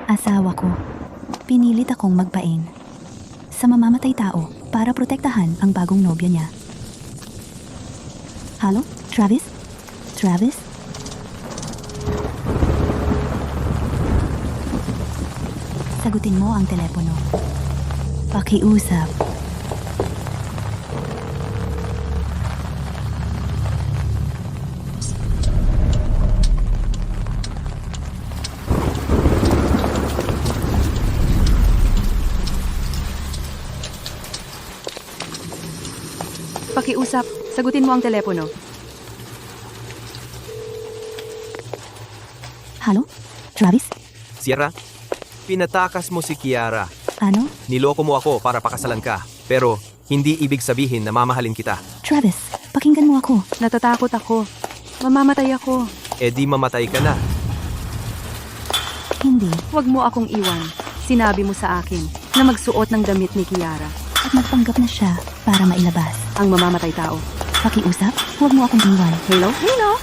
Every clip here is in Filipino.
Asawa ko. Pinilit akong magpain sa mamamatay tao para protektahan ang bagong nobya niya. Hello? Travis? Travis? Sagutin mo ang telepono. Pakiusap. Pakiusap, sagutin mo ang telepono. Hello? Travis? Sierra, pinatakas mo si Kiara. Ano? Niloko mo ako para pakasalan ka. Pero hindi ibig sabihin na mamahalin kita. Travis, pakinggan mo ako. Natatakot ako. Mamamatay ako. E di mamatay ka na. Hindi. Huwag mo akong iwan. Sinabi mo sa akin na magsuot ng damit ni Kiara. At magpanggap na siya para mailabas. Ang mamamatay tao. Pakiusap, huwag mo akong iwan. Hello? Hello?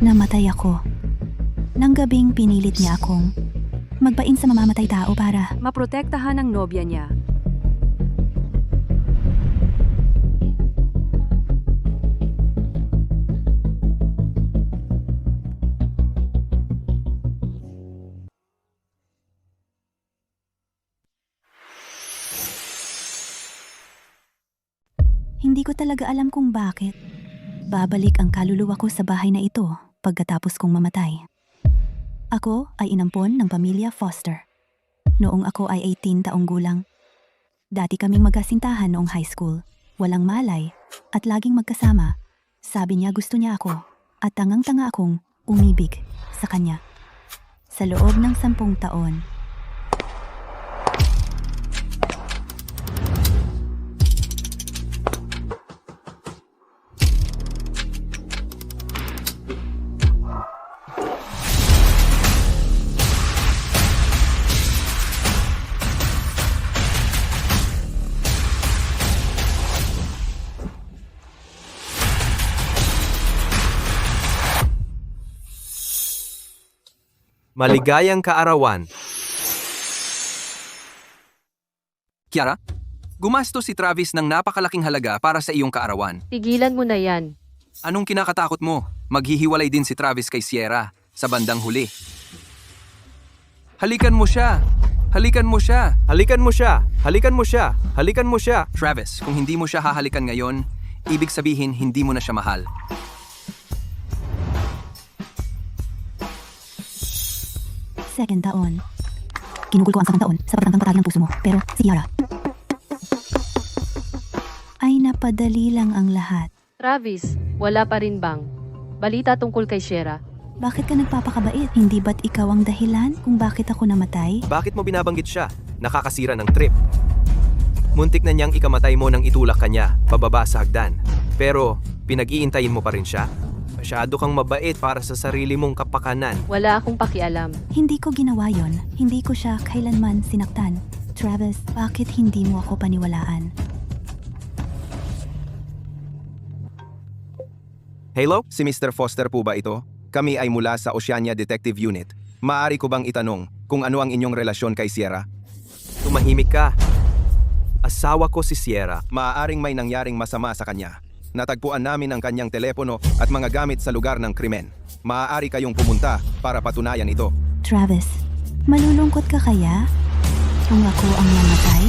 Namatay ako. Nang gabing pinilit niya akong magpain sa mamamatay tao para Maprotektahan ang nobya niya. hindi ko talaga alam kung bakit. Babalik ang kaluluwa ko sa bahay na ito pagkatapos kong mamatay. Ako ay inampon ng pamilya Foster. Noong ako ay 18 taong gulang. Dati kaming magkasintahan noong high school. Walang malay at laging magkasama. Sabi niya gusto niya ako at tangang-tanga akong umibig sa kanya. Sa loob ng 10 taon, Maligayang kaarawan. Kiara, gumastos si Travis ng napakalaking halaga para sa iyong kaarawan. Tigilan mo na yan. Anong kinakatakot mo? Maghihiwalay din si Travis kay Sierra sa bandang huli. Halikan mo siya! Halikan mo siya! Halikan mo siya! Halikan mo siya! Halikan mo siya! Travis, kung hindi mo siya hahalikan ngayon, ibig sabihin hindi mo na siya mahal. second taon. Ginugol ko ang 10 taon sa pagtangkang patay ng puso mo. Pero si Yara ay napadali lang ang lahat. Travis, wala pa rin bang? Balita tungkol kay Sierra. Bakit ka nagpapakabait? Hindi ba't ikaw ang dahilan kung bakit ako namatay? Bakit mo binabanggit siya? Nakakasira ng trip. Muntik na niyang ikamatay mo nang itulak ka niya, pababa sa hagdan. Pero, pinag-iintayin mo pa rin siya? Masyado kang mabait para sa sarili mong kapakanan. Wala akong pakialam. Hindi ko ginawa yon. Hindi ko siya kailanman sinaktan. Travis, bakit hindi mo ako paniwalaan? Hello? Si Mr. Foster po ba ito? Kami ay mula sa Oceania Detective Unit. Maaari ko bang itanong kung ano ang inyong relasyon kay Sierra? Tumahimik ka. Asawa ko si Sierra. Maaaring may nangyaring masama sa kanya. Natagpuan namin ang kanyang telepono at mga gamit sa lugar ng krimen. Maaari kayong pumunta para patunayan ito. Travis, malulungkot ka kaya kung ako ang namatay?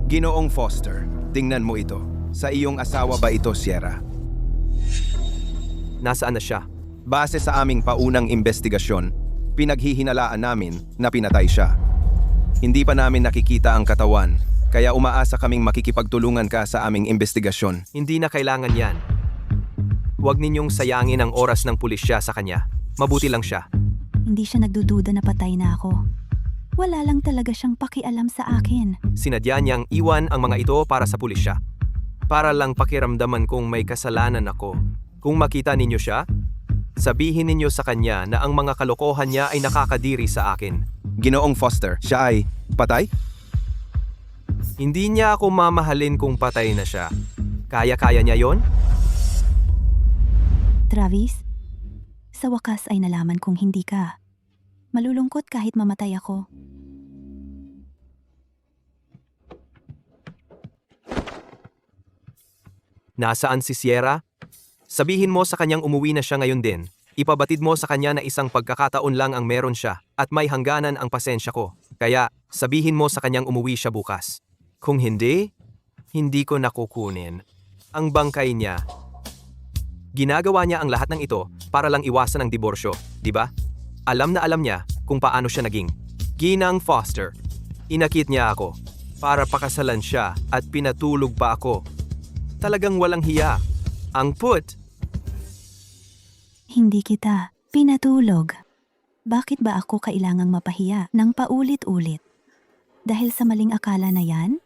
Ginoong Foster, tingnan mo ito. Sa iyong asawa ba ito, Sierra? Nasaan na siya? Base sa aming paunang investigasyon, pinaghihinalaan namin na pinatay siya. Hindi pa namin nakikita ang katawan, kaya umaasa kaming makikipagtulungan ka sa aming investigasyon. Hindi na kailangan yan. Huwag ninyong sayangin ang oras ng pulisya sa kanya. Mabuti lang siya. Hindi siya nagdududa na patay na ako. Wala lang talaga siyang pakialam sa akin. Sinadya niyang iwan ang mga ito para sa pulisya. Para lang pakiramdaman kong may kasalanan ako. Kung makita ninyo siya, sabihin ninyo sa kanya na ang mga kalokohan niya ay nakakadiri sa akin. Ginoong Foster, siya ay patay? Hindi niya ako mamahalin kung patay na siya. Kaya-kaya niya yon? Travis, sa wakas ay nalaman kong hindi ka. Malulungkot kahit mamatay ako. Nasaan si Sierra? Sabihin mo sa kanyang umuwi na siya ngayon din. Ipabatid mo sa kanya na isang pagkakataon lang ang meron siya at may hangganan ang pasensya ko. Kaya sabihin mo sa kanyang umuwi siya bukas. Kung hindi, hindi ko nakukunin ang bangkay niya. Ginagawa niya ang lahat ng ito para lang iwasan ang diborsyo, di ba? Alam na alam niya kung paano siya naging Ginang Foster. Inakit niya ako para pakasalan siya at pinatulog pa ako. Talagang walang hiya. Ang put, Hindi kita pinatulog. Bakit ba ako kailangang mapahiya ng paulit-ulit? Dahil sa maling akala na yan?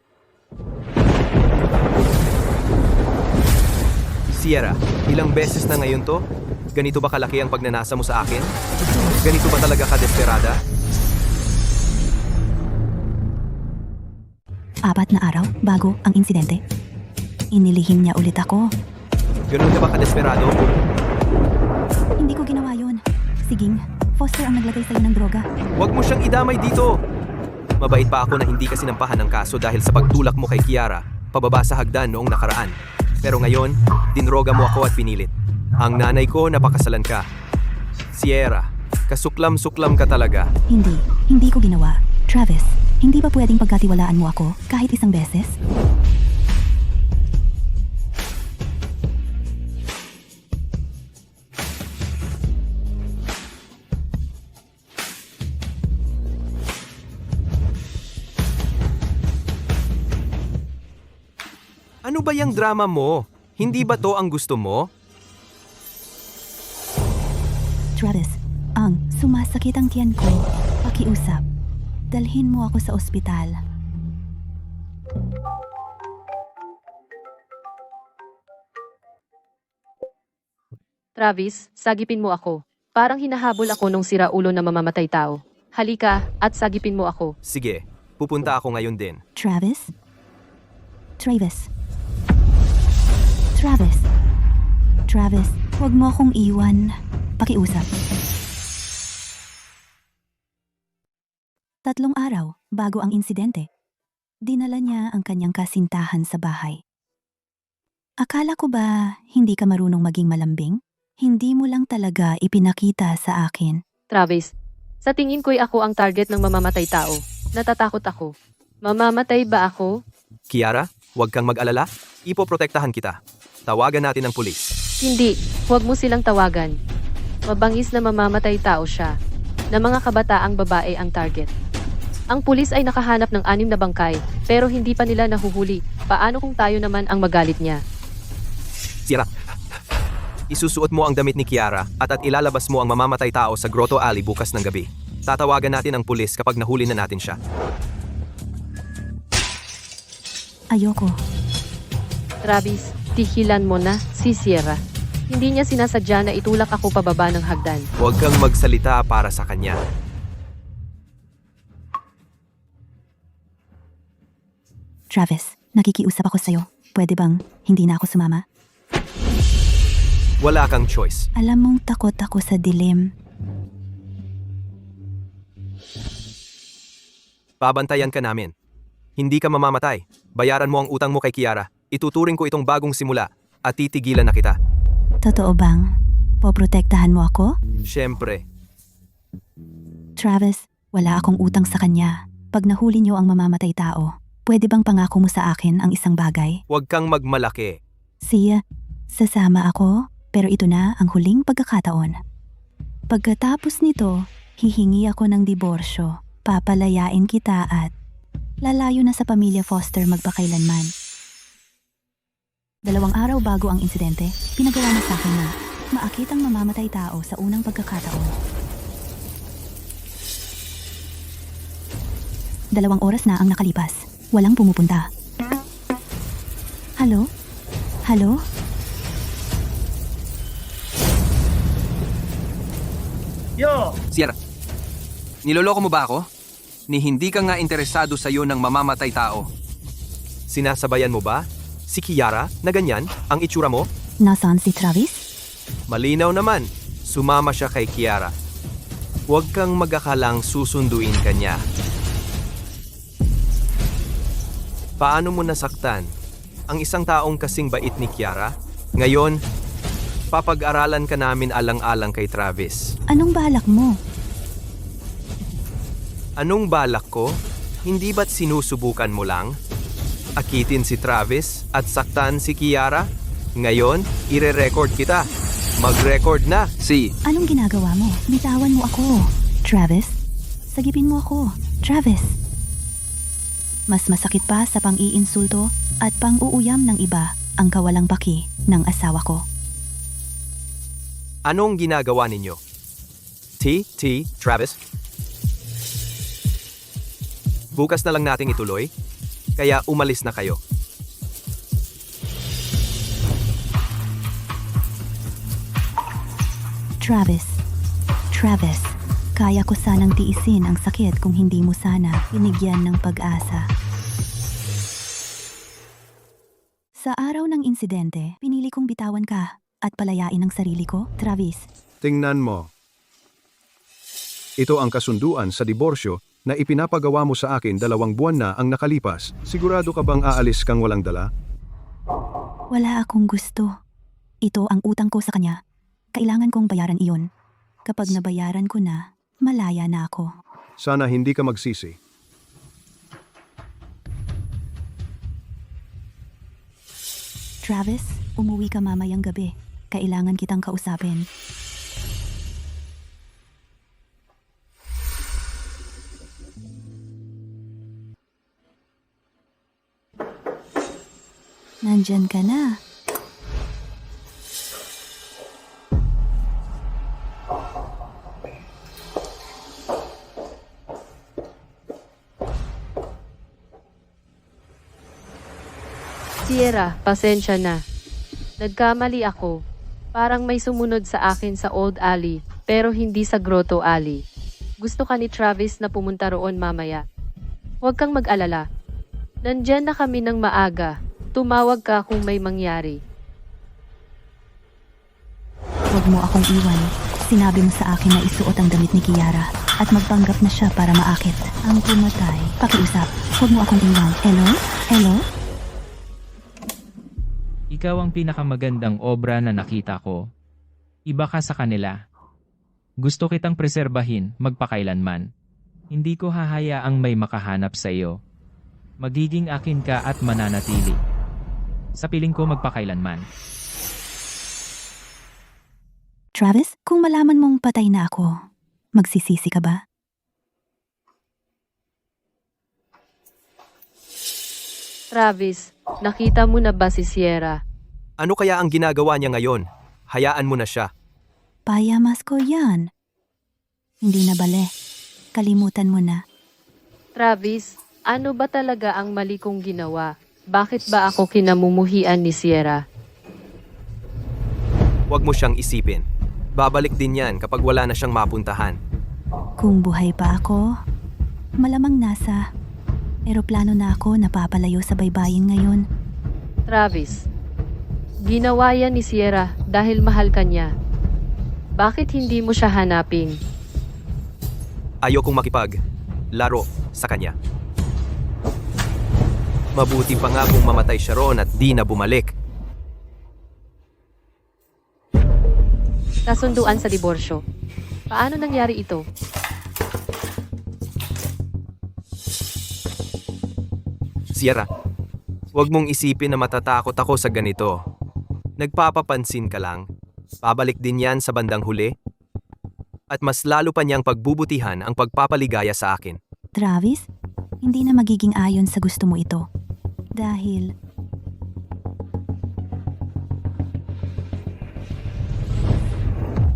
Sierra, ilang beses na ngayon to? Ganito ba kalaki ang pagnanasa mo sa akin? Ganito ba talaga ka desperada? 4 na araw bago ang insidente. Inilihim niya ulit ako. Ganun ka ba ka desperado? Hindi ko ginawa yun. Siging, Foster ang naglagay sa'yo ng droga. Huwag mo siyang idamay dito! Mabait pa ako na hindi ka sinampahan ng kaso dahil sa pagtulak mo kay Kiara, pababa sa hagdan noong nakaraan. Pero ngayon, dinroga mo ako at pinilit. Ang nanay ko napakasalan ka. Sierra, kasuklam-suklam ka talaga. Hindi ko ginawa. Travis, hindi ba pwedeng pagkatiwalaan mo ako kahit isang beses? Ano ba yung drama mo? Hindi ba to ang gusto mo? Travis, ang sumasakit ang tiyan ko. Pakiusap. Dalhin mo ako sa ospital. Travis, sagipin mo ako. Parang hinahabol ako nung siraulo na mamamatay tao. Halika at sagipin mo ako. Sige, pupunta ako ngayon din. Travis? Travis. Travis. Travis, huwag mo akong iwan. Pakiusap. 3 araw bago ang insidente, dinala niya ang kanyang kasintahan sa bahay. Akala ko ba hindi ka marunong maging malambing? Hindi mo lang talaga ipinakita sa akin. Travis, sa tingin ko'y ako ang target ng mamamatay tao. Natatakot ako. Mamamatay ba ako? Kiara, huwag kang mag-alala. Ipoprotektahan kita. Tawagan natin ang pulis. Hindi, huwag mo silang tawagan. Mabangis na mamamatay tao siya. Na mga kabataang babae ang target. Ang pulis ay nakahanap ng 6 na bangkay, pero hindi pa nila nahuhuli. Paano kung tayo naman ang magalit niya? Sierra, isusuot mo ang damit ni Kiara at ilalabas mo ang mamamatay tao sa Grotto Alley bukas ng gabi. Tatawagan natin ang pulis kapag nahuli na natin siya. Ayoko. Travis, tihilan mo na si Sierra. Hindi niya sinasadya na itulak ako pababa ng hagdan. Huwag kang magsalita para sa kanya. Travis, nakikiusap ako sa'yo. Pwede bang hindi na ako sumama? Wala kang choice. Alam mong takot ako sa dilim. Babantayan ka namin. Hindi ka mamamatay. Bayaran mo ang utang mo kay Kiara. Ituturing ko itong bagong simula at titigilan na kita. Totoo bang? Poprotektahan mo ako? Siyempre. Travis, wala akong utang sa kanya. Pag nahuli niyo ang mamamatay tao, pwede bang pangako mo sa akin ang isang bagay? Huwag kang magmalaki. Siya, sasama ako, pero ito na ang huling pagkakataon. Pagkatapos nito, hihingi ako ng diborsyo, papalayain kita at lalayo na sa pamilya Foster magpakailanman. 2 araw bago ang insidente, pinagawa na sa akin na maakit ang mamamatay tao sa unang pagkakataon. 2 oras na ang nakalipas. Walang pumupunta. Halo? Halo? Sierra, niloloko mo ba ako? Ni hindi ka nga interesado sa'yo ng mamamatay tao. Sinasabayan mo ba? Si Kiara na ganyan ang itsura mo? Nasaan si Travis? Malinaw naman, sumama siya kay Kiara. Huwag kang mag-akalang susunduin kanya. Paano mo nasaktan ang isang taong kasing bait ni Kiara? Ngayon, papag-aralan ka namin alang-alang kay Travis. Anong balak mo? Anong balak ko? Hindi ba't sinusubukan mo lang? Akitin si Travis at saktan si Kiara? Ngayon, ire-record kita. Mag-record na. Anong ginagawa mo? Bitawan mo ako. Travis? Sagipin mo ako. Travis? Mas masakit pa sa pang-iinsulto at pang-uuyam ng iba ang kawalang paki ng asawa ko. Anong ginagawa ninyo? Travis? Bukas na lang nating ituloy, kaya umalis na kayo. Travis, kaya ko sanang tiisin ang sakit kung hindi mo sana binigyan ng pag-asa. Sa araw ng insidente, pinili kong bitawan ka at palayain ang sarili ko, Travis. Tingnan mo. Ito ang kasunduan sa diborsyo na ipinapagawa mo sa akin 2 buwan na ang nakalipas. Sigurado ka bang aalis kang walang dala? Wala akong gusto. Ito ang utang ko sa kanya. Kailangan kong bayaran iyon. Kapag nabayaran ko na, malaya na ako. Sana hindi ka magsisi. Travis, umuwi ka mamayang gabi. Kailangan kitang kausapin. Nandyan ka na. Sierra, pasensya na. Nagkamali ako. Parang may sumunod sa akin sa Old Alley, pero hindi sa Grotto Alley. Gusto ka ni Travis na pumunta roon mamaya. Huwag kang mag-alala. Nandyan na kami ng maaga. Tumawag ka kung may mangyari. Huwag mo akong iwan. Sinabi mo sa akin na isuot ang damit ni Kiara at magpanggap na siya para maakit. Ang pumatay. Pakiusap. Huwag mo akong iwan. Hello? Hello? Ikaw ang pinakamagandang obra na nakita ko. Iba ka sa kanila. Gusto kitang preserbahin magpakailanman. Hindi ko hahayaang may makahanap sa iyo. Magiging akin ka at mananatili. Sa piling ko magpakailanman. Travis, kung malaman mong patay na ako, magsisisi ka ba? Travis, nakita mo na ba si Sierra? Ano kaya ang ginagawa niya ngayon? Hayaan mo na siya. Payamas ko yan. Hindi na bale. Kalimutan mo na. Travis, ano ba talaga ang mali kong ginawa? Bakit ba ako kinamumuhian ni Sierra? Huwag mo siyang isipin. Babalik din yan kapag wala na siyang mapuntahan. Kung buhay pa ako, malamang nasa eroplano na ako napapalayo sa baybayin ngayon. Travis, ginawa yan ni Sierra dahil mahal ka niya. Bakit hindi mo siya hanapin? Ayokong laro sa kanya. Mabuti pa nga kung mamatay siya roon at di na bumalik. Kasunduan sa diborsyo. Paano nangyari ito? Sierra, huwag mong isipin na matatakot ako sa ganito. Nagpapapansin ka lang. Pabalik din yan sa bandang huli. At mas lalo pa niyang pagbubutihan ang pagpapaligaya sa akin. Travis, hindi na magiging ayon sa gusto mo ito. Dahil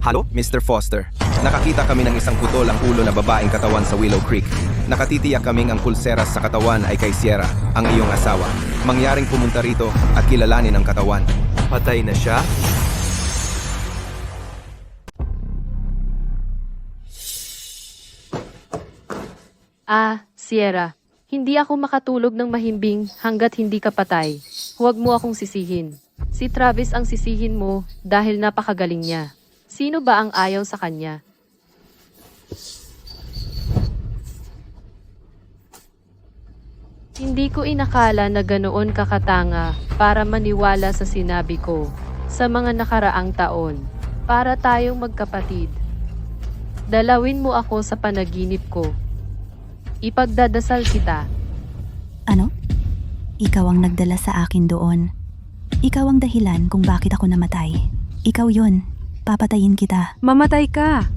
Halo, Mr. Foster. Nakakita kami ng isang putol ang ulo na babaeng katawan sa Willow Creek. Nakatitiyak kaming ang pulseras sa katawan ay kay Sierra, ang iyong asawa. Mangyaring pumunta rito at kilalanin ang katawan. Patay na siya? Sierra, hindi ako makatulog ng mahimbing hanggat hindi ka patay. Huwag mo akong sisihin. Si Travis ang sisihin mo dahil napakagaling niya. Sino ba ang ayaw sa kanya? Hindi ko inakala na ganoon kakatanga para maniwala sa sinabi ko sa mga nakaraang taon. Para tayong magkapatid. Dalawin mo ako sa panaginip ko. Ipagdadasal kita. Ano? Ikaw ang nagdala sa akin doon. Ikaw ang dahilan kung bakit ako namatay. Ikaw yon. Papatayin kita. Mamatay ka!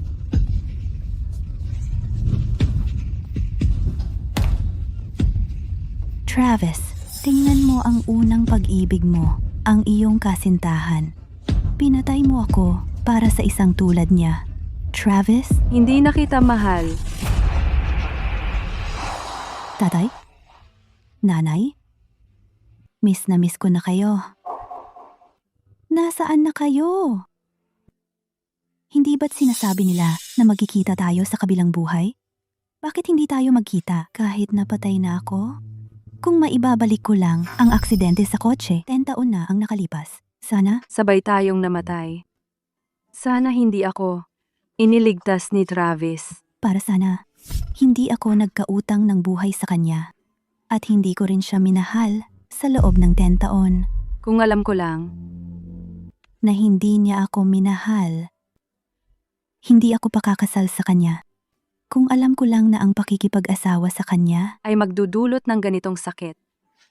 Travis, tingnan mo ang unang pag-ibig mo, ang iyong kasintahan. Pinatay mo ako para sa isang tulad niya. Travis? Hindi na kita mahal. Tatay? Nanay? Miss na miss ko na kayo. Nasaan na kayo? Hindi ba't sinasabi nila na magkikita tayo sa kabilang buhay? Bakit hindi tayo magkita kahit napatay na ako? Kung maibabalik ko lang ang aksidente sa kotse, 10 taon na ang nakalipas. Sana, Sabay tayong namatay. Sana hindi ako iniligtas ni Travis. para sana, hindi ako nagkautang ng buhay sa kanya. At hindi ko rin siya minahal sa loob ng 10 taon. Kung alam ko lang, Na hindi niya ako minahal. Hindi ako pakakasal sa kanya. Kung alam ko lang na ang pakikipag-asawa sa kanya ay magdudulot ng ganitong sakit.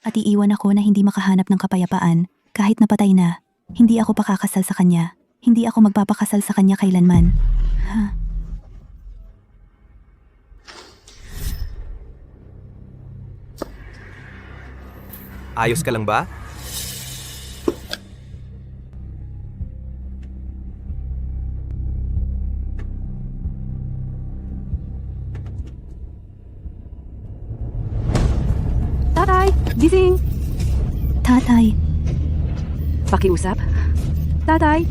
at iiwan ako na hindi makahanap ng kapayapaan kahit napatay na, hindi ako pakakasal sa kanya. Hindi ako magpapakasal sa kanya kailanman. Ha? Ayos ka lang ba? Tatay! Gising! Tatay, Pakiusap? Tatay!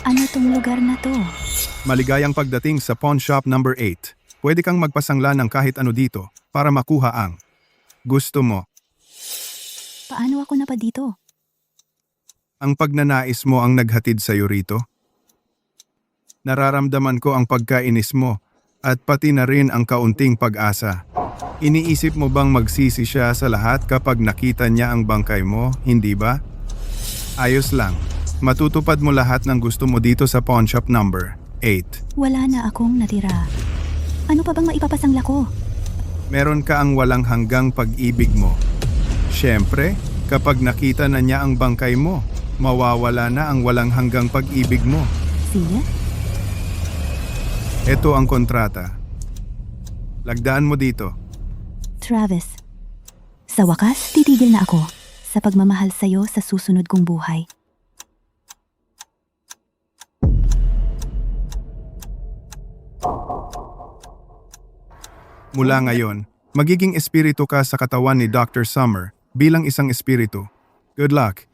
ano tong lugar na to? Maligayang pagdating sa pawn shop number 8. Pwede kang magpasangla ng kahit ano dito para makuha ang gusto mo. Paano ako napa dito? Ang pagnanais mo ang naghatid sa iyo rito. Nararamdaman ko ang pagkainis mo at pati na rin ang kaunting pag-asa. Iniisip mo bang magsisi siya sa lahat kapag nakita niya ang bangkay mo, hindi ba? Ayos lang. Matutupad mo lahat ng gusto mo dito sa pawn shop number 8. Wala na akong natira. Ano pa bang maipapasangla ko? Meron ka ang walang hanggang pag-ibig mo. Siyempre, kapag nakita na niya ang bangkay mo, mawawala na ang walang hanggang pag-ibig mo. Siya? Ito ang kontrata. Lagdaan mo dito. Travis, sa wakas, titigil na ako sa pagmamahal sa'yo sa susunod kong buhay. Mula ngayon, magiging espiritu ka sa katawan ni Dr. Summer bilang isang espiritu. Good luck!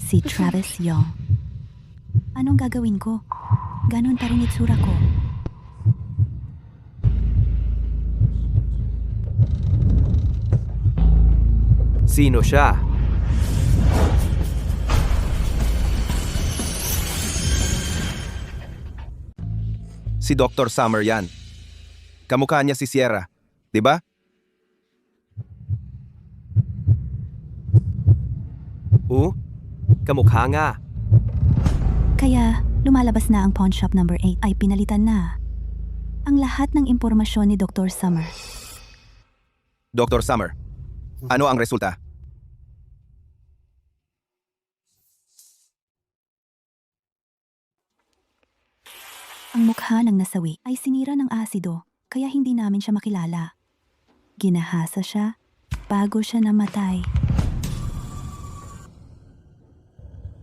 Si Travis Young. Anong gagawin ko? Ganon pa rin itsura ko. Sino siya? Si Dr. Summer yan. Kamukha niya si Sierra, di ba? Kamukha nga. Kaya lumalabas na ang pawn shop number 8 ay pinalitan na. Ang lahat ng impormasyon ni Dr. Summer. Dr. Summer, ano ang resulta? Ang mukha ng nasawi ay sinira ng asido kaya hindi namin siya makilala. Ginahasa siya bago siya namatay.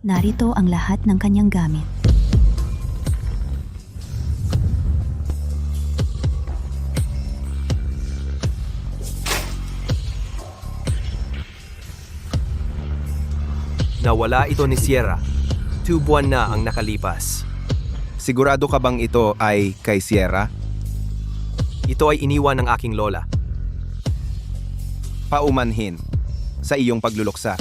Narito ang lahat ng kanyang gamit. Nawala ito ni Sierra. 2 buwan na ang nakalipas. Sigurado ka bang ito ay kay Sierra? Ito ay iniwan ng aking lola. Paumanhin sa iyong pagluluksa.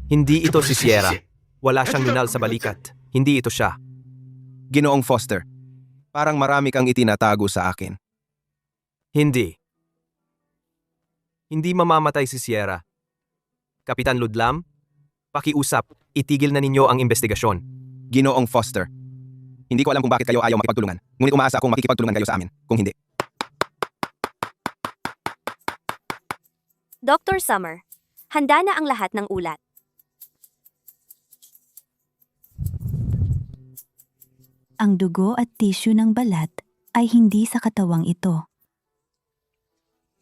Hindi ito si Sierra. Wala siyang nunal sa balikat. Hindi ito siya. Ginoong Foster, parang marami kang itinatago sa akin. Hindi. Hindi mamamatay si Sierra. Kapitan Ludlam, pakiusap, itigil na ninyo ang investigasyon. Ginoong Foster, hindi ko alam kung bakit kayo ayaw makipagtulungan. Ngunit umaasa akong makikipagtulungan kayo sa amin. Kung hindi, Dr. Summer, handa na ang lahat ng ulat. Ang dugo at tissue ng balat ay hindi sa katawang ito.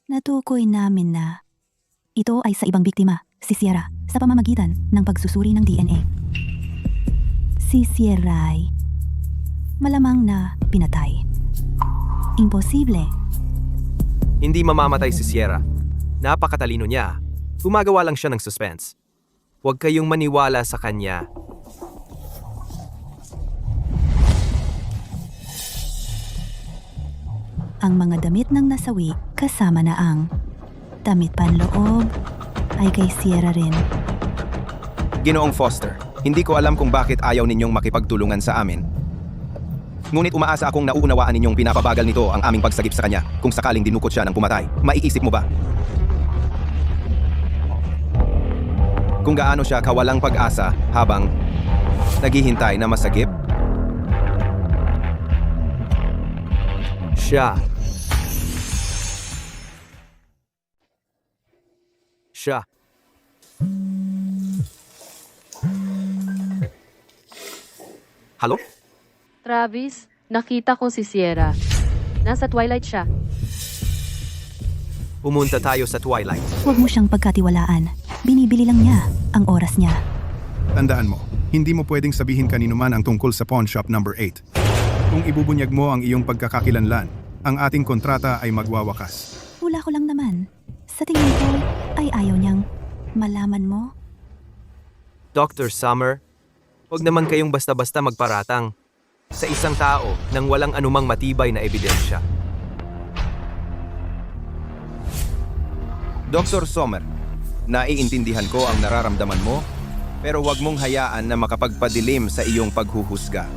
Natukoy namin na ito ay sa ibang biktima, si Sierra, sa pamamagitan ng pagsusuri ng DNA. Si Sierra ay malamang na pinatay. Imposible. Hindi mamamatay si Sierra. Napakatalino niya. Gumagawa lang siya ng suspense. Huwag kayong maniwala sa kanya. Ang mga damit ng nasawi kasama na ang damit panloob ay kay Sierra rin. Ginoong Foster, hindi ko alam kung bakit ayaw ninyong makipagtulungan sa amin. Ngunit umaasa akong nauunawaan ninyong pinapabagal nito ang aming pagsagip sa kanya kung sakaling dinukot siya ng pumatay. Maiisip mo ba kung gaano siya kawalang pag-asa habang naghihintay na masagip? Siya. Halo? Travis, nakita ko si Sierra. Nasa Twilight siya. Pumunta tayo sa Twilight. Huwag mo siyang pagkatiwalaan. Binibili lang niya ang oras niya. Tandaan mo, hindi mo pwedeng sabihin kanino man ang tungkol sa pawn shop number 8. Kung ibubunyag mo ang iyong pagkakakilanlan, ang ating kontrata ay magwawakas. Hula ko lang naman. Sa tingin ko ay ayaw niyang malaman mo. Dr. Summer, huwag naman kayong basta-basta magparatang sa isang tao nang walang anumang matibay na ebidensya. Dr. Sommer, naiintindihan ko ang nararamdaman mo, pero huwag mong hayaan na makapagpadilim sa iyong paghuhusga.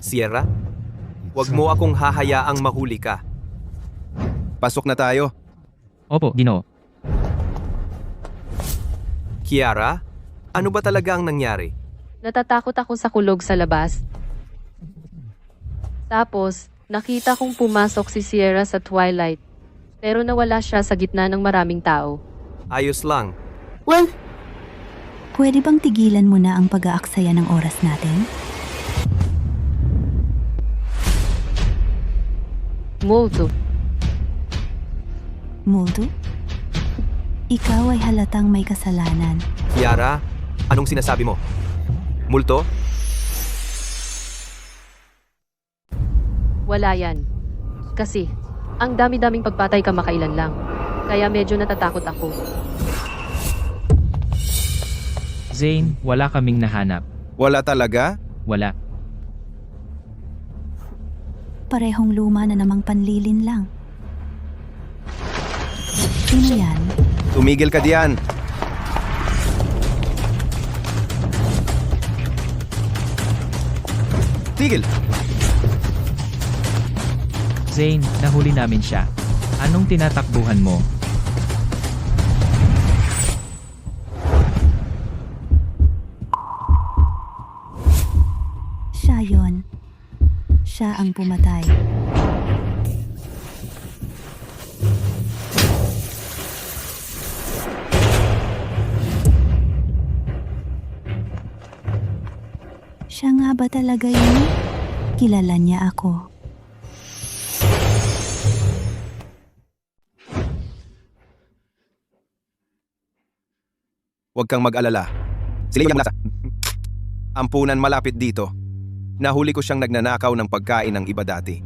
Sierra, huwag mo akong hahayaang mahuli ka. Pasok na tayo. Opo, Ginoo. Kiara, ano ba talaga ang nangyari? Natatakot ako sa kulog sa labas. Tapos, nakita kong pumasok si Sierra sa Twilight. Pero nawala siya sa gitna ng maraming tao. Ayos lang. Well, pwede bang tigilan mo na ang pag-aaksaya ng oras natin? Multo. Muldo? Ikaw ay halatang may kasalanan. Kiara, anong sinasabi mo? Multo? Wala yan. Kasi, ang dami-daming pagpatay kamakailan lang. Kaya medyo natatakot ako. Zane, wala kaming nahanap. Wala talaga? Wala. Parehong luma na namang panlilin lang. Sino yan? Tumigil ka diyan. Tigil! Zane, nahuli namin siya. Anong tinatakbuhan mo? Siya yon. Siya ang pumatay. Siya nga ba talaga yun? Kilala niya ako. Huwag kang mag-alala. Sila yung nasa ampunan malapit dito. Nahuli ko siyang nagnanakaw ng pagkain ng iba dati.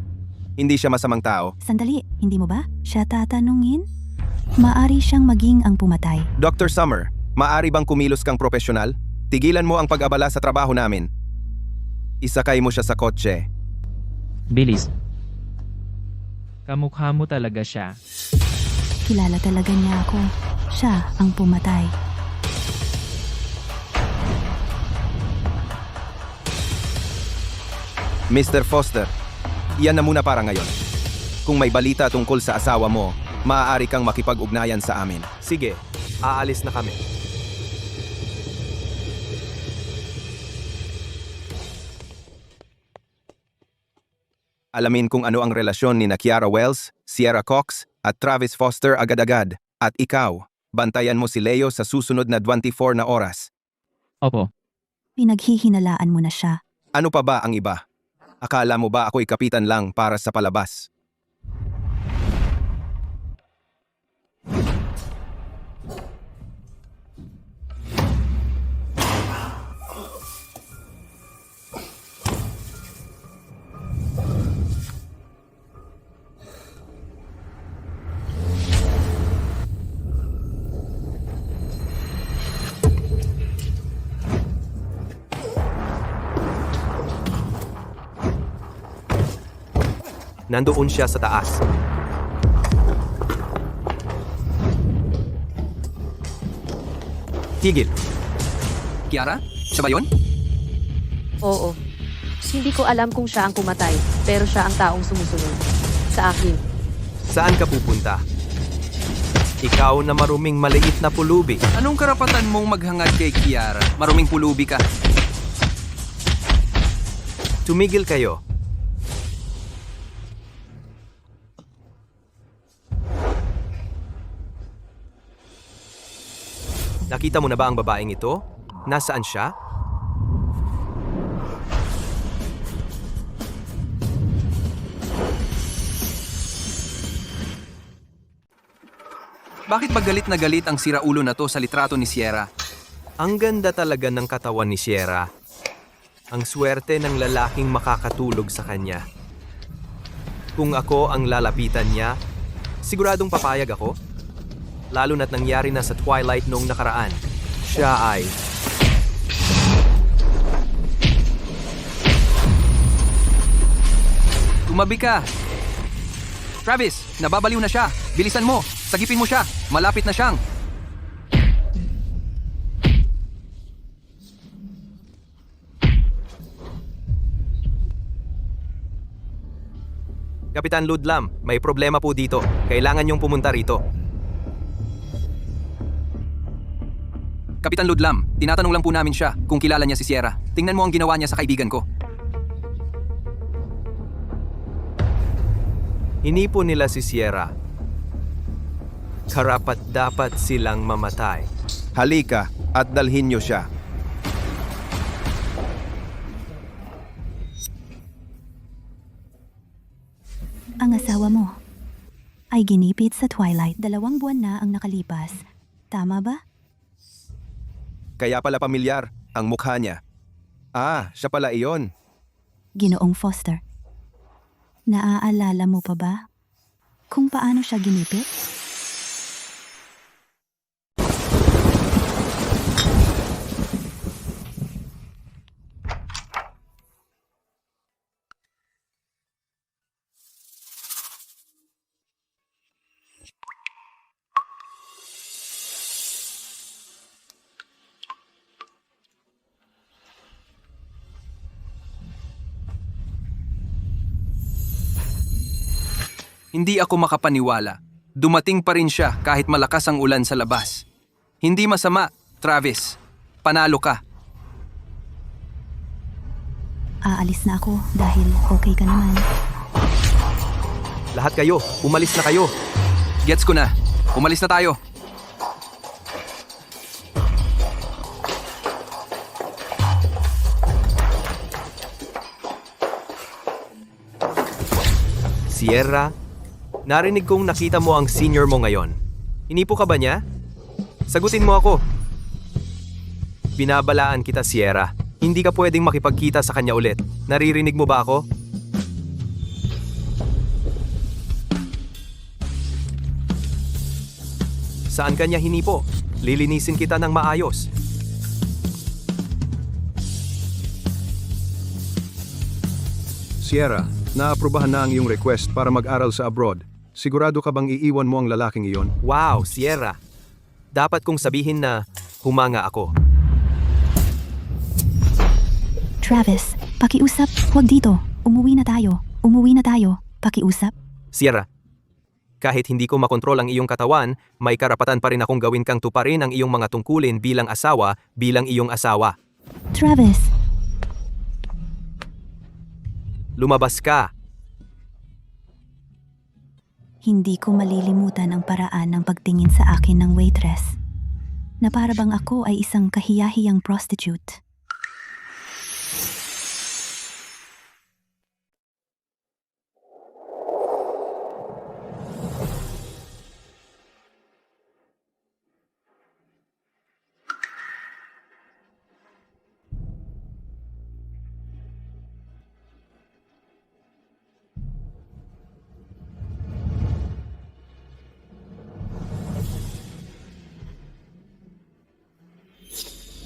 Hindi siya masamang tao. Sandali, hindi mo ba? Siya tatanungin? Maari siyang maging ang pumatay. Dr. Summer, maari bang kumilos kang profesional? Tigilan mo ang pag-abala sa trabaho namin. Isakay mo siya sa kotse. Bilis. Kamukha mo talaga siya. Kilala talaga niya ako. Siya ang pumatay. Mr. Foster, iyan na muna para ngayon. Kung may balita tungkol sa asawa mo, maaari kang makipag-ugnayan sa amin. Sige, aalis na kami. Alamin kung ano ang relasyon ni Kiara Wells, Sierra Cox, at Travis Foster agad-agad. At ikaw, bantayan mo si Leo sa susunod na 24 na oras. Opo. Pinaghihinalaan mo na siya. Ano pa ba ang iba? Akala mo ba ako'y kapitan lang para sa palabas? Nandoon siya sa taas. Tigil. Kiara? Siya ba yun? Oo. Hindi ko alam kung siya ang pumatay, pero siya ang taong sumusunod. Sa akin. Saan ka pupunta? Ikaw na maruming maliit na pulubi. Anong karapatan mong maghangad kay Kiara? Maruming pulubi ka. Tumigil kayo. Nakita mo na ba ang babaeng ito? Nasaan siya? Bakit ba galit na galit ang siraulo na to sa litrato ni Sierra? Ang ganda talaga ng katawan ni Sierra. Ang swerte ng lalaking makakatulog sa kanya. Kung ako ang lalapitan niya, siguradong papayag ako. Lalo na't nangyari na sa Twilight noong nakaraan. Siya ay... Tumabi ka! Travis, nababaliw na siya. Bilisan mo. Sagipin mo siya. Malapit na siyang. Kapitan Ludlam, may problema po dito. Kailangan niyong pumunta rito. Kapitan Ludlam, tinatanong lang po namin siya kung kilala niya si Sierra. Tingnan mo ang ginawa niya sa kaibigan ko. Hinipon nila si Sierra. Karapat-dapat silang mamatay. Halika at dalhin niyo siya. Ang asawa mo ay ginipit sa Twilight. 2 buwan na ang nakalipas. Tama ba? Kaya pala pamilyar ang mukha niya. Ah, siya pala iyon. Ginoong Foster. Naaalala mo pa ba kung paano siya ginipit? Hindi ako makapaniwala. Dumating pa rin siya kahit malakas ang ulan sa labas. Hindi masama, Travis. Panalo ka. Aalis na ako dahil okay ka naman. Lahat kayo, umalis na kayo. Gets ko na. Umalis na tayo. Sierra, narinig kong nakita mo ang senior mo ngayon. Hinipo ka ba niya? Sagutin mo ako. Binabalaan kita, Sierra. Hindi ka pwedeng makipagkita sa kanya ulit. Naririnig mo ba ako? Saan kanya hinipo? Lilinisin kita ng maayos. Sierra, naaprubahan na ang iyong request para mag-aral sa abroad. Sigurado ka bang iiwan mo ang lalaking iyon? Wow, Sierra. Dapat kong sabihin na humanga ako. Travis, pakiusap. Huwag dito. Umuwi na tayo. Umuwi na tayo. Pakiusap. Sierra, kahit hindi ko makontrol ang iyong katawan, may karapatan pa rin akong gawin kang tuparin ang iyong mga tungkulin bilang iyong asawa. Travis, Lumabas ka. hindi ko malilimutan ang paraan ng pagtingin sa akin ng waitress. Na para bang ako ay isang kahiyahiyang prostitute.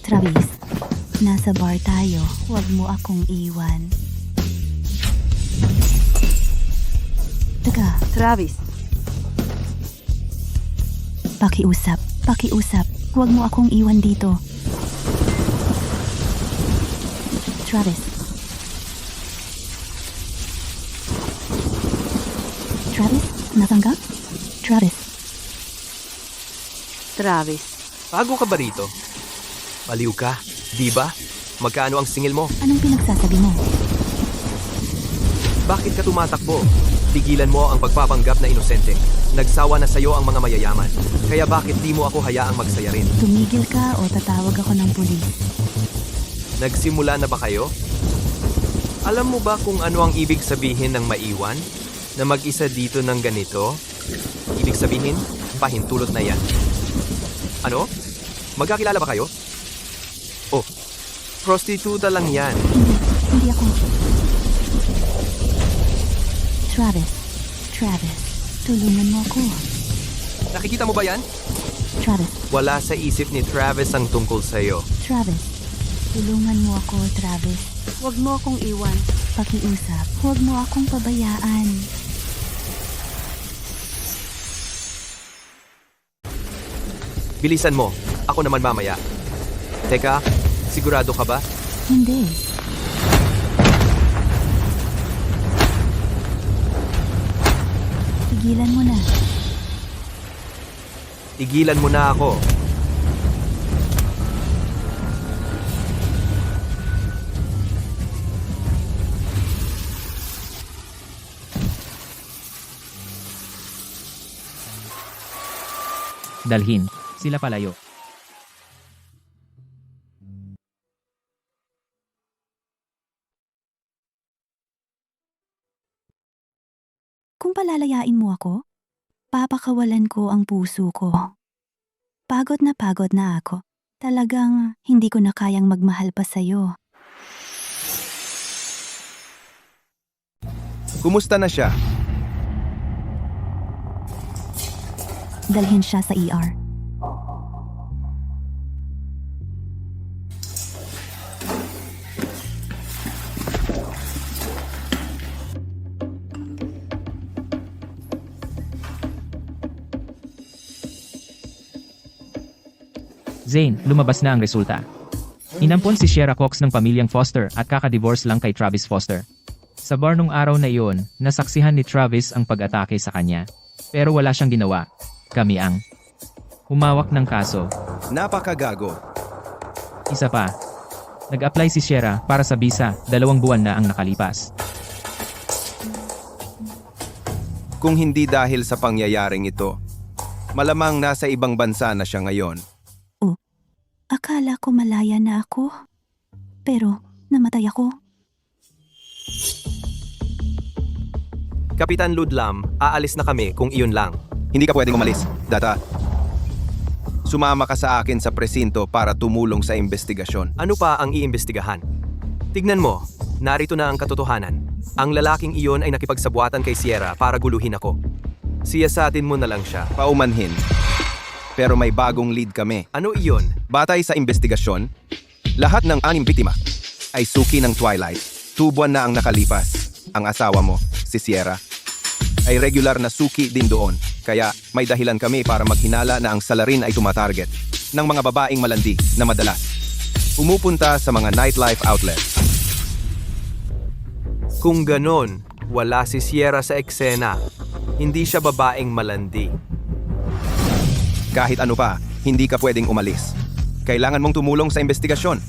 Travis, nasa bar tayo. Huwag mo akong iwan. Teka, Travis, pakiusap. Pakiusap. Huwag mo akong iwan dito. Travis. Travis, nasan ka? Travis. Travis. Bago ka ba rito? Baliw ka, di ba? Magkano ang singil mo? Anong pinagsasabi mo? Bakit ka tumatakbo? Tigilan mo ang pagpapanggap na inosente. Nagsawa na sa'yo ang mga mayayaman. Kaya bakit di mo ako hayaang magsaya rin? Tumigil ka o tatawag ako ng pulis. Nagsimula na ba kayo? Alam mo ba kung ano ang ibig sabihin ng maiwan? Na mag-isa dito ng ganito? Ibig sabihin, pahintulot na yan. Ano? Magkakilala ba kayo? Oh, prostituta lang yan. Hindi ako. Travis, tulungan mo ako. Nakikita mo ba yan? Travis, Wala sa isip ni Travis ang tungkol sa'yo. Travis, tulungan mo ako, Travis. Huwag mo akong iwan. Pakiusap, huwag mo akong pabayaan. Bilisan mo, ako naman mamaya. Teka, sigurado ka ba? Hindi. Tigilan mo na. Tigilan mo na ako. Dalhin sila palayo. Kung palalayain mo ako, papakawalan ko ang puso ko. Pagod na ako. Talagang hindi ko na kayang magmahal pa sa'yo. Kumusta na siya? Dalhin siya sa ER. Zane, lumabas na ang resulta. Inampon si Sierra Cox ng pamilyang Foster at kakadivorce lang kay Travis Foster. Sa bar nung araw na iyon, nasaksihan ni Travis ang pag-atake sa kanya. Pero wala siyang ginawa. Kami ang humawak ng kaso. Napakagago. Isa pa, nag-apply si Sierra para sa visa, 2 buwan na ang nakalipas. Kung hindi dahil sa pangyayaring ito, malamang nasa ibang bansa na siya ngayon. Akala ko malaya na ako. Pero namatay ako. Kapitan Ludlam, aalis na kami kung iyon lang. Hindi ka pwedeng umalis, Data. Sumama ka sa akin sa presinto para tumulong sa investigasyon. Ano pa ang iimbestigahan? Tignan mo, narito na ang katotohanan. Ang lalaking iyon ay nakipagsabuatan kay Sierra para guluhin ako. Siyasatin mo na lang siya. Paumanhin. Pero may bagong lead kami. Ano iyon? Batay sa investigasyon, lahat ng 6 biktima ay suki ng Twilight. 2 buwan na ang nakalipas. Ang asawa mo, si Sierra, ay regular na suki din doon. Kaya may dahilan kami para maghinala na ang salarin ay tumatarget ng mga babaeng malandi na madalas pumupunta sa mga nightlife outlets. Kung ganon, wala si Sierra sa eksena. Hindi siya babaeng malandi. Kahit ano pa, hindi ka pwedeng umalis. Kailangan mong tumulong sa investigasyon.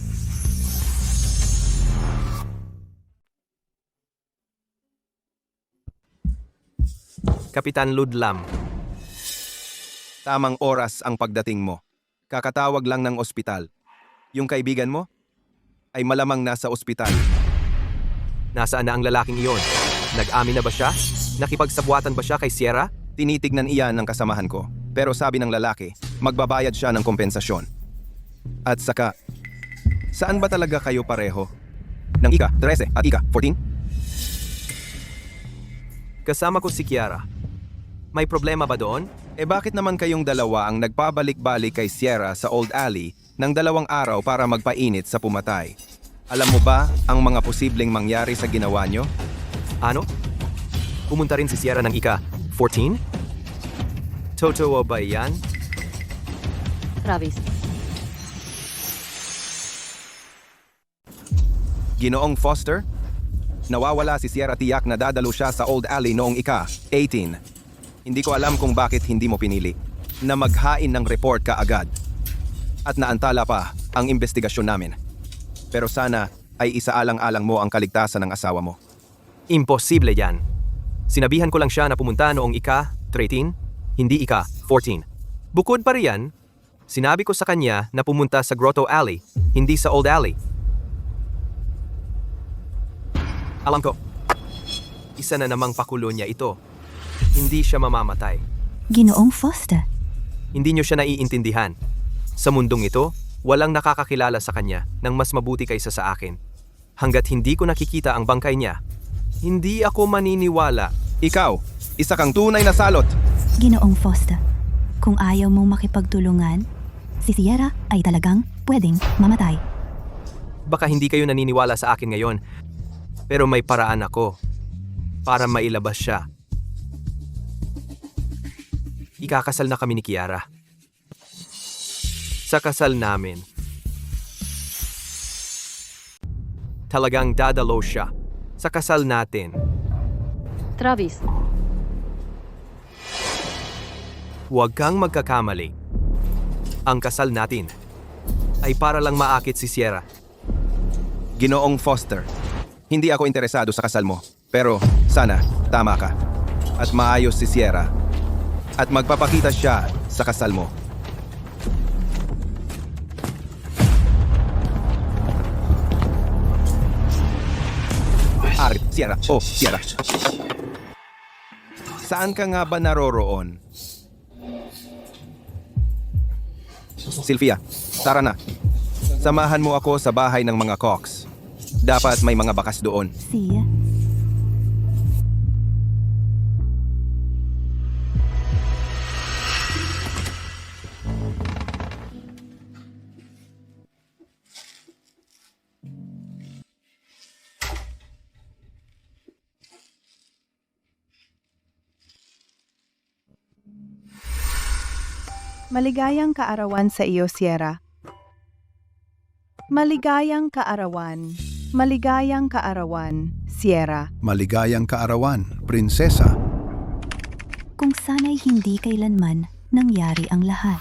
Kapitan Ludlam, Tamang oras ang pagdating mo. Kakatawag lang ng ospital. Yung kaibigan mo ay malamang nasa ospital. nasaan na ang lalaking iyon? Nag-amin na ba siya? Nakipagsabuatan ba siya kay Sierra? Tinitignan iyan ng kasamahan ko. Pero sabi ng lalaki, magbabayad siya ng kompensasyon. At saka, saan ba talaga kayo pareho? Ng ika-13 at ika-14? Kasama ko si Kiara. May problema ba doon? Bakit naman kayong dalawa ang nagpabalik-balik kay Sierra sa Old Alley ng 2 araw para magpainit sa pumatay? Alam mo ba ang mga posibleng mangyari sa ginawa nyo? Ano? Pumunta rin si Sierra ng ika-14? Totoo ba yan? Travis. Ginoong Foster? Nawawala si Sierra, tiyak na dadalo siya sa Old Alley noong ika-18. Hindi ko alam kung bakit hindi mo pinili na maghain ng report ka agad. At naantala pa ang investigasyon namin. Pero sana ay isaalang-alang mo ang kaligtasan ng asawa mo. Imposible yan. Sinabihan ko lang siya na pumunta noong ika-13, hindi ika-14. Bukod pa riyan, sinabi ko sa kanya na pumunta sa Grotto Alley, hindi sa Old Alley. Alam ko, isa na namang pakulo niya ito. Hindi siya mamamatay. Ginoong Foster. Hindi niyo siya naiintindihan. Sa mundong ito, walang nakakakilala sa kanya ng mas mabuti kaysa sa akin. Hanggat hindi ko nakikita ang bangkay niya, hindi ako maniniwala. Ikaw, isa kang tunay na salot. Ginoong Foster, kung ayaw mong makipagtulungan, si Sierra ay talagang pwedeng mamatay. Baka hindi kayo naniniwala sa akin ngayon, pero may paraan ako para mailabas siya. Ikakasal na kami ni Kiara. Sa kasal namin, talagang dadalo siya sa kasal natin. Travis. Huwag kang magkakamali. Ang kasal natin ay para lang maakit si Sierra. Ginoong Foster, hindi ako interesado sa kasal mo. Pero sana, tama ka. At maayos si Sierra. At magpapakita siya sa kasal mo. Sierra, oh, Sierra. Saan ka nga ba naroroon? Sylvia, tara na. Samahan mo ako sa bahay ng mga Cox. Dapat may mga bakas doon. Sia? Maligayang kaarawan sa iyo, Sierra. Maligayang kaarawan. Maligayang kaarawan, Sierra. Maligayang kaarawan, prinsesa. Kung sana'y hindi kailanman nangyari ang lahat.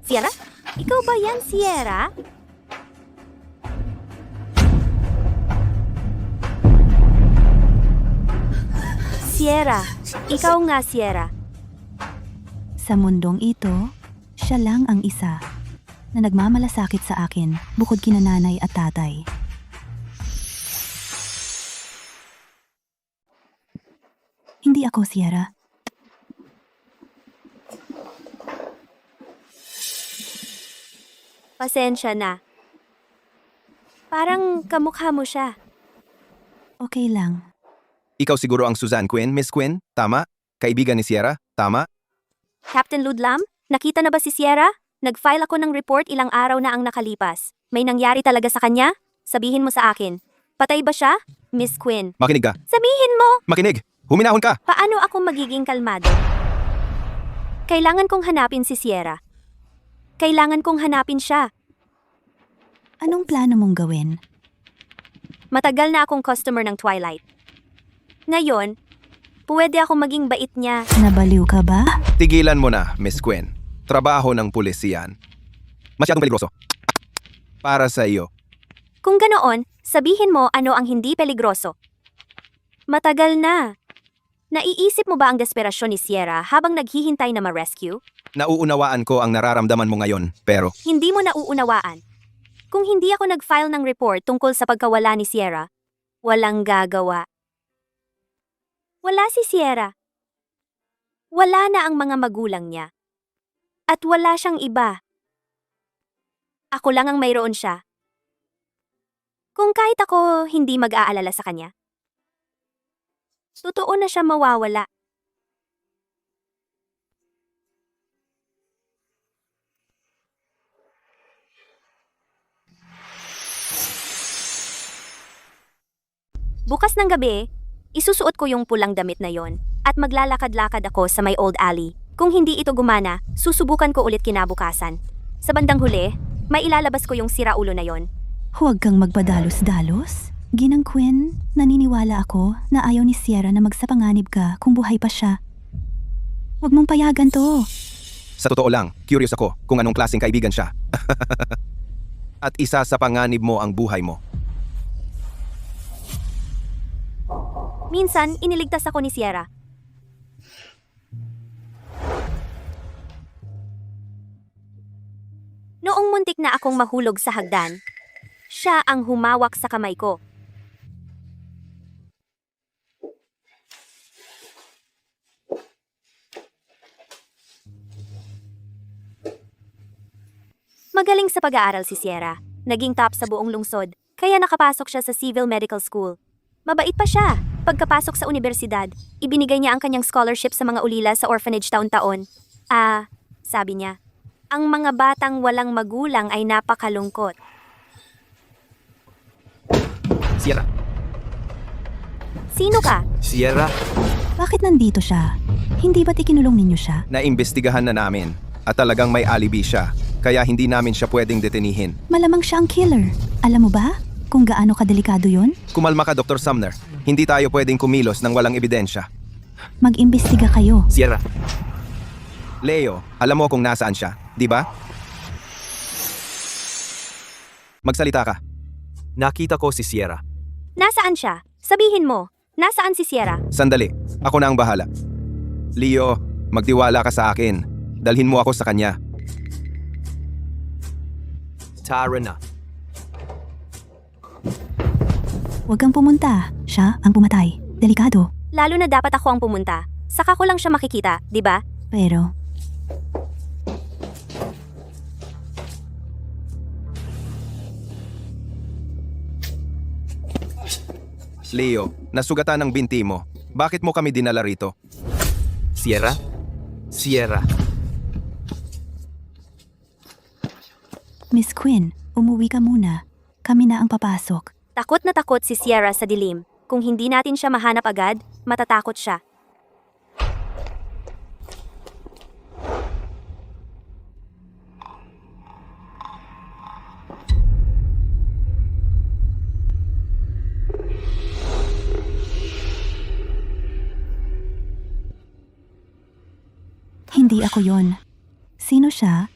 Sierra? Ikaw ba yan, Sierra? Sierra. Ikaw nga, Sierra. Sa mundong ito, siya lang ang isa na nagmamalasakit sa akin bukod kina nanay at tatay. Hindi ako, Sierra. Pasensya na. Parang kamukha mo siya. Okay lang. Ikaw siguro ang Suzanne Quinn, Miss Quinn? Tama? Kaibigan ni Sierra? Tama? Captain Ludlam, nakita na ba si Sierra? Nag-file ako ng report ilang araw na ang nakalipas. May nangyari talaga sa kanya? Sabihin mo sa akin. Patay ba siya? Miss Quinn. Makinig ka. Sabihin mo! Makinig! Huminahon ka! Paano ako magiging kalmado? Kailangan kong hanapin si Sierra. Kailangan kong hanapin siya. Anong plano mong gawin? Matagal na akong customer ng Twilight. Ngayon, pwede akong maging bait niya. Nabaliw ka ba? Tigilan mo na, Miss Quinn. Trabaho ng pulis yan. Masyadong peligroso. Para sa iyo. Kung ganoon, sabihin mo ano ang hindi peligroso. Matagal na. Naiisip mo ba ang desperasyon ni Sierra habang naghihintay na ma-rescue? Nauunawaan ko ang nararamdaman mo ngayon, pero Hindi mo nauunawaan. Kung hindi ako nag-file ng report tungkol sa pagkawala ni Sierra, walang gagawa. Wala si Sierra. Wala na ang mga magulang niya. At wala siyang iba. Ako lang ang mayroon siya. Kung kahit ako hindi mag-aalala sa kanya, totoo na siya mawawala. Bukas ng gabi, isusuot ko yung pulang damit na yon at maglalakad-lakad ako sa may old alley. Kung hindi ito gumana, susubukan ko ulit kinabukasan. Sa bandang huli, may ilalabas ko yung siraulo na yon. Huwag kang magpadalos-dalos. Ginang Quinn, naniniwala ako na ayaw ni Sierra na magsapanganib ka kung buhay pa siya. Huwag mong payagan to. sa totoo lang, curious ako kung anong klaseng kaibigan siya. At isa sa panganib mo ang buhay mo. Minsan, iniligtas ako ni Sierra. Noong muntik na akong mahulog sa hagdan, siya ang humawak sa kamay ko. Magaling sa pag-aaral si Sierra. Naging top sa buong lungsod, kaya nakapasok siya sa Civil Medical School. Mabait pa siya. Pagkapasok sa universidad, ibinigay niya ang kanyang scholarship sa mga ulila sa orphanage taon-taon. Sabi niya, ang mga batang walang magulang ay napakalungkot. Sierra. Sino ka? Sierra, Bakit nandito siya? Hindi ba't ikinulong ninyo siya? Naimbestigahan na namin at talagang may alibi siya, kaya hindi namin siya pwedeng detenihin. Malamang siya ang killer. Alam mo ba kung gaano kadelikado yon? Kumalma ka, Dr. Sumner. Hindi tayo pwedeng kumilos nang walang ebidensya. Mag-imbestiga kayo. Sierra. Leo, alam mo kung nasaan siya, di ba? Magsalita ka. Nakita ko si Sierra. Nasaan siya? Sabihin mo, nasaan si Sierra? Sandali. Ako na ang bahala. Leo, magtiwala ka sa akin. Dalhin mo ako sa kanya. Tara na. Huwag kang pumunta. Siya ang pumatay. Delikado. Lalo na dapat ako ang pumunta. Saka ko lang siya makikita, di ba? Pero, Leo, nasugatan ang binti mo. Bakit mo kami dinala rito? Sierra? Sierra. Miss Quinn, umuwi ka muna. Kami na ang papasok. Takot na takot si Sierra sa dilim. Kung hindi natin siya mahanap agad, matatakot siya. Hindi ako yon. Sino siya?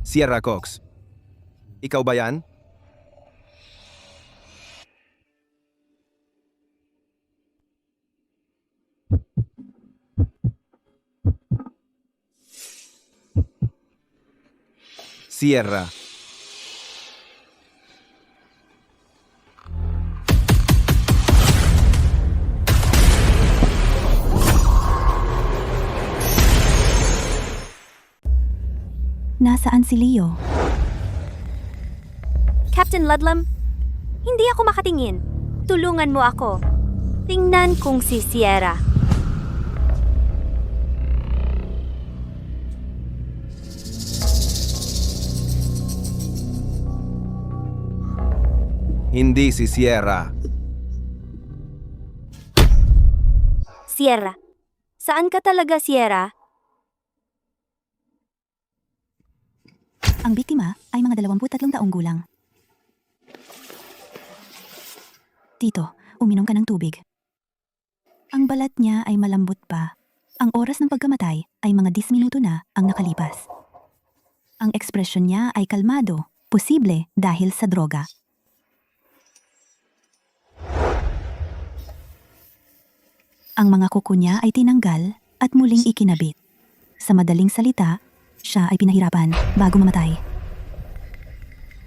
Sierra Cox. Ikaw ba yan? Sierra. Nasaan si Leo? Captain Ludlam, hindi ako makatingin. Tulungan mo ako. Tingnan kung si Sierra. Hindi si Sierra. Sierra. Saan ka talaga, Sierra? Ang biktima ay mga 23 taong gulang. Tito, uminom ka ng tubig. Ang balat niya ay malambot pa. Ang oras ng pagkamatay ay mga 10 minuto na ang nakalipas. Ang ekspresyon niya ay kalmado, posible dahil sa droga. Ang mga kuko niya ay tinanggal at muling ikinabit. Sa madaling salita, siya ay pinahirapan bago mamatay.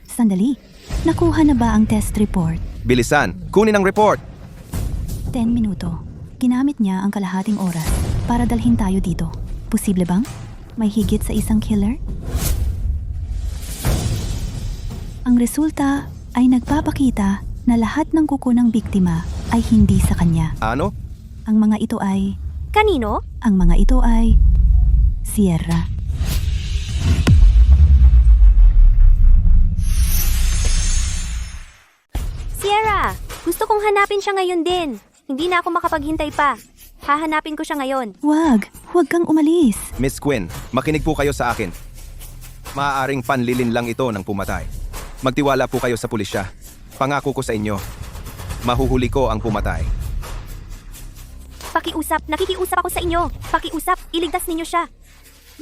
Sandali, nakuha na ba ang test report? Bilisan, kunin ang report. 10 minuto. Ginamit niya ang kalahating oras para dalhin tayo dito. Posible bang may higit sa isang killer? Ang resulta ay nagpapakita na lahat ng kuko ng biktima ay hindi sa kanya. Ano? Ang mga ito ay... Kanino? Ang mga ito ay... Sierra. Sierra! Gusto kong hanapin siya ngayon din. Hindi na ako makapaghintay pa. Hahanapin ko siya ngayon. Huwag kang umalis. Miss Quinn, makinig po kayo sa akin. Maaaring panlilin lang ito ng pumatay. Magtiwala po kayo sa pulisya. Pangako ko sa inyo, mahuhuli ko ang pumatay. Pakiusap, nakikiusap ako sa inyo. Pakiusap, iligtas ninyo siya.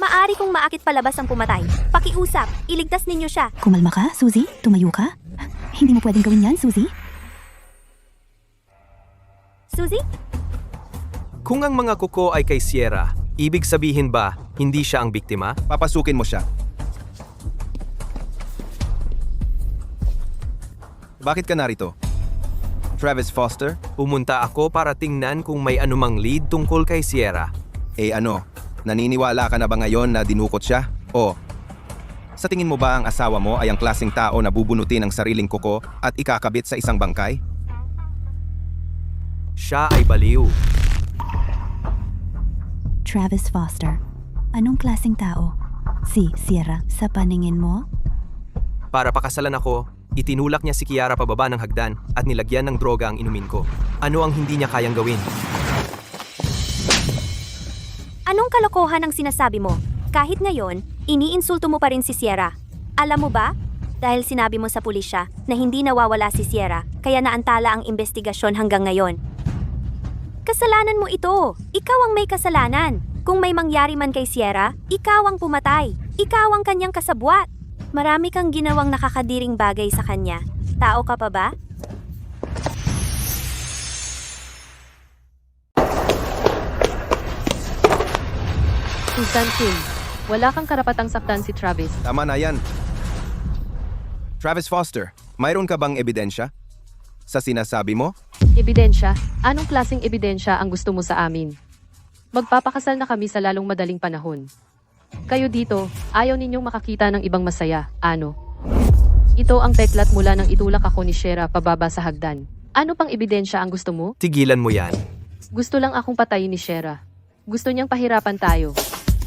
Maari kong maakit palabas ang pumatay. Pakiusap, iligtas ninyo siya. Kumalma ka, Suzy? Tumayo ka? Hindi mo pwedeng gawin yan, Suzy? Suzy? Kung ang mga kuko ay kay Sierra, ibig sabihin ba hindi siya ang biktima? Papasukin mo siya. Bakit ka narito? Travis Foster? Pumunta ako para tingnan kung may anumang lead tungkol kay Sierra. Ano? Naniniwala ka na ba ngayon na dinukot siya? O, sa tingin mo ba ang asawa mo ay ang klaseng tao na bubunutin ang sariling kuko at ikakabit sa isang bangkay? Siya ay baliw. Travis Foster. Anong klaseng tao? Si Sierra, sa paningin mo? Para pakasalan ako, itinulak niya si Kiara pababa ng hagdan at nilagyan ng droga ang inumin ko. Ano ang hindi niya kayang gawin? Anong kalokohan ang sinasabi mo? Kahit ngayon, iniinsulto mo pa rin si Sierra. Alam mo ba? Dahil sinabi mo sa pulisya na hindi nawawala si Sierra, kaya naantala ang investigasyon hanggang ngayon. Kasalanan mo ito. Ikaw ang may kasalanan. Kung may mangyari man kay Sierra, ikaw ang pumatay. Ikaw ang kanyang kasabwat. Marami kang ginawang nakakadiring bagay sa kanya. Tao ka pa ba? Susan Kim, wala kang karapatang saktan si Travis. Tama na yan. Travis Foster, mayroon ka bang ebidensya sa sinasabi mo? Ebidensya? Anong klaseng ebidensya ang gusto mo sa amin? Magpapakasal na kami sa lalong madaling panahon. Kayo dito, ayaw ninyong makakita ng ibang masaya, ano? Ito ang peklat mula nang itulak ako ni Shera pababa sa hagdan. Ano pang ebidensya ang gusto mo? Tigilan mo yan. Gusto lang akong patayin ni Shera. Gusto niyang pahirapan tayo.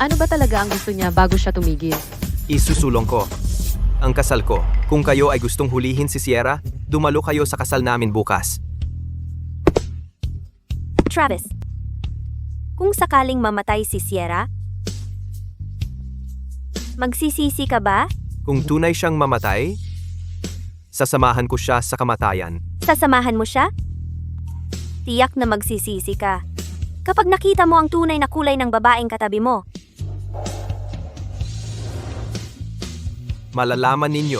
Ano ba talaga ang gusto niya bago siya tumigil? Isusulong ko. Ang kasal ko. Kung kayo ay gustong hulihin si Sierra, dumalo kayo sa kasal namin bukas. Travis, kung sakaling mamatay si Sierra, magsisisi ka ba? Kung tunay siyang mamatay, sasamahan ko siya sa kamatayan. Sasamahan mo siya? Tiyak na magsisisi ka. Kapag nakita mo ang tunay na kulay ng babaeng katabi mo, Malalaman ninyo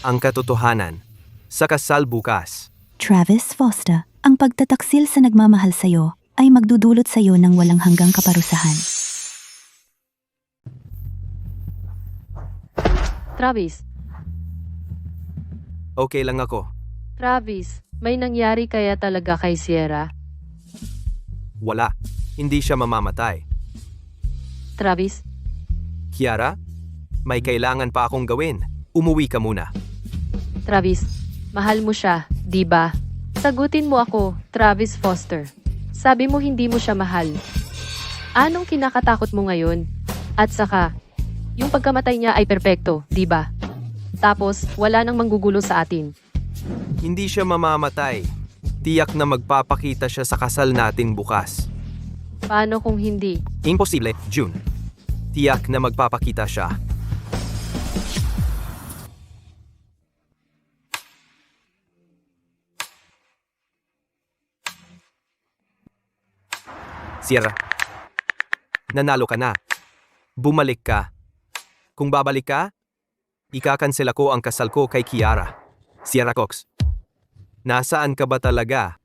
ang katotohanan sa kasal bukas. Travis Foster, ang pagtataksil sa nagmamahal sa'yo ay magdudulot sa'yo ng walang hanggang kaparusahan. Travis, Okay lang ako. Travis, may nangyari kaya talaga kay Sierra? Wala. Hindi siya mamamatay. Travis, Kiara, may kailangan pa akong gawin. Umuwi ka muna. Travis, mahal mo siya, di ba? Sagutin mo ako, Travis Foster. Sabi mo hindi mo siya mahal. Anong kinakatakot mo ngayon? At saka, yung pagkamatay niya ay perpekto, di ba? Tapos, wala nang manggugulo sa atin. Hindi siya mamamatay. Tiyak na magpapakita siya sa kasal natin bukas. Paano kung hindi? Imposible, June. Tiyak na magpapakita siya. Sierra, nanalo ka na. Bumalik ka. Kung babalik ka, ikakansela ko ang kasal ko kay Kiara. Sierra Cox, nasaan ka ba talaga?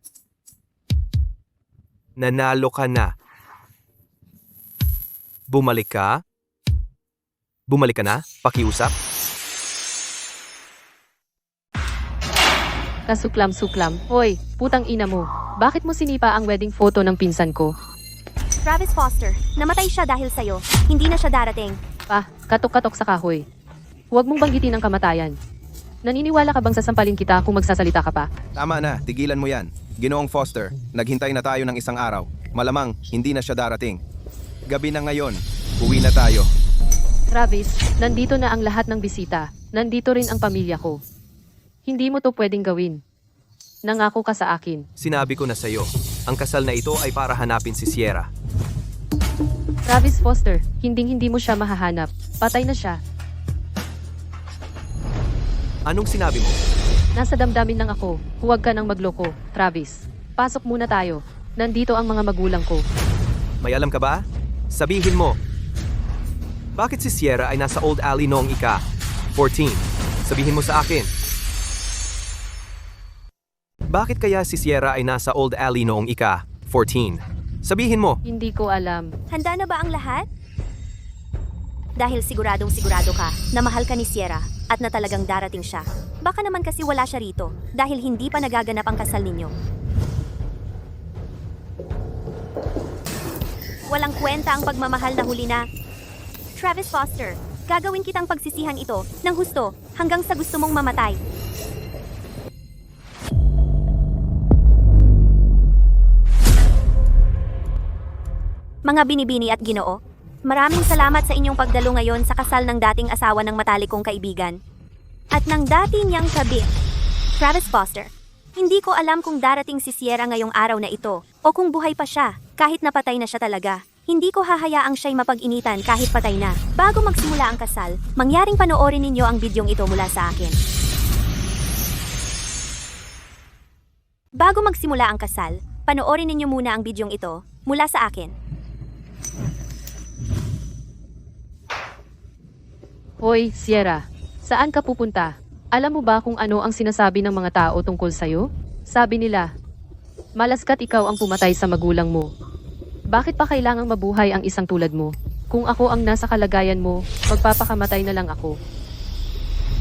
Nanalo ka na. Bumalik ka? Bumalik ka na? Pakiusap? Kasuklam-suklam. Hoy, putang ina mo. Bakit mo sinipa ang wedding photo ng pinsan ko? Travis Foster, namatay siya dahil sa'yo. Hindi na siya darating. Pa, katok-katok sa kahoy. Huwag mong banggitin ang kamatayan. Naniniwala ka bang sasampalin kita kung magsasalita ka pa? Tama na, tigilan mo yan. Ginoong Foster, naghintay na tayo ng isang araw. Malamang, hindi na siya darating. Gabi na ngayon, uwi na tayo. Travis, nandito na ang lahat ng bisita. Nandito rin ang pamilya ko. Hindi mo to pwedeng gawin. Nangako ka sa akin. Sinabi ko na sa'yo, ang kasal na ito ay para hanapin si Sierra. Travis Foster, hindi mo siya mahahanap. Patay na siya. Anong sinabi mo? Nasa damdamin lang ako. Huwag ka nang magloko, Travis. Pasok muna tayo. Nandito ang mga magulang ko. May alam ka ba? Sabihin mo. Bakit si Sierra ay nasa Old Alley noong ika-14? Sabihin mo sa akin. Bakit kaya si Sierra ay nasa Old Alley noong ika-14? Sabihin mo. Hindi ko alam. Handa na ba ang lahat? Dahil siguradong sigurado ka na mahal ka ni Sierra at na talagang darating siya. Baka naman kasi wala siya rito dahil hindi pa nagaganap ang kasal ninyo. Walang kwenta ang pagmamahal na huli na. Travis Foster, gagawin kitang pagsisihan ito ng husto hanggang sa gusto mong mamatay. Mga binibini at Ginoo, maraming salamat sa inyong pagdalo ngayon sa kasal ng dating asawa ng matalik kong kaibigan. At ng dati niyang kabit, Travis Foster. Hindi ko alam kung darating si Sierra ngayong araw na ito o kung buhay pa siya, kahit napatay na siya talaga. Hindi ko hahayaang siya'y mapag-initan kahit patay na. Bago magsimula ang kasal, mangyaring panoorin ninyo ang bidyong ito mula sa akin. Bago magsimula ang kasal, panoorin ninyo muna ang bidyong ito mula sa akin. Hoy, Sierra. Saan ka pupunta? Alam mo ba kung ano ang sinasabi ng mga tao tungkol sa'yo? Sabi nila, malaskat ikaw ang pumatay sa magulang mo. Bakit pa kailangang mabuhay ang isang tulad mo? Kung ako ang nasa kalagayan mo, magpapakamatay na lang ako.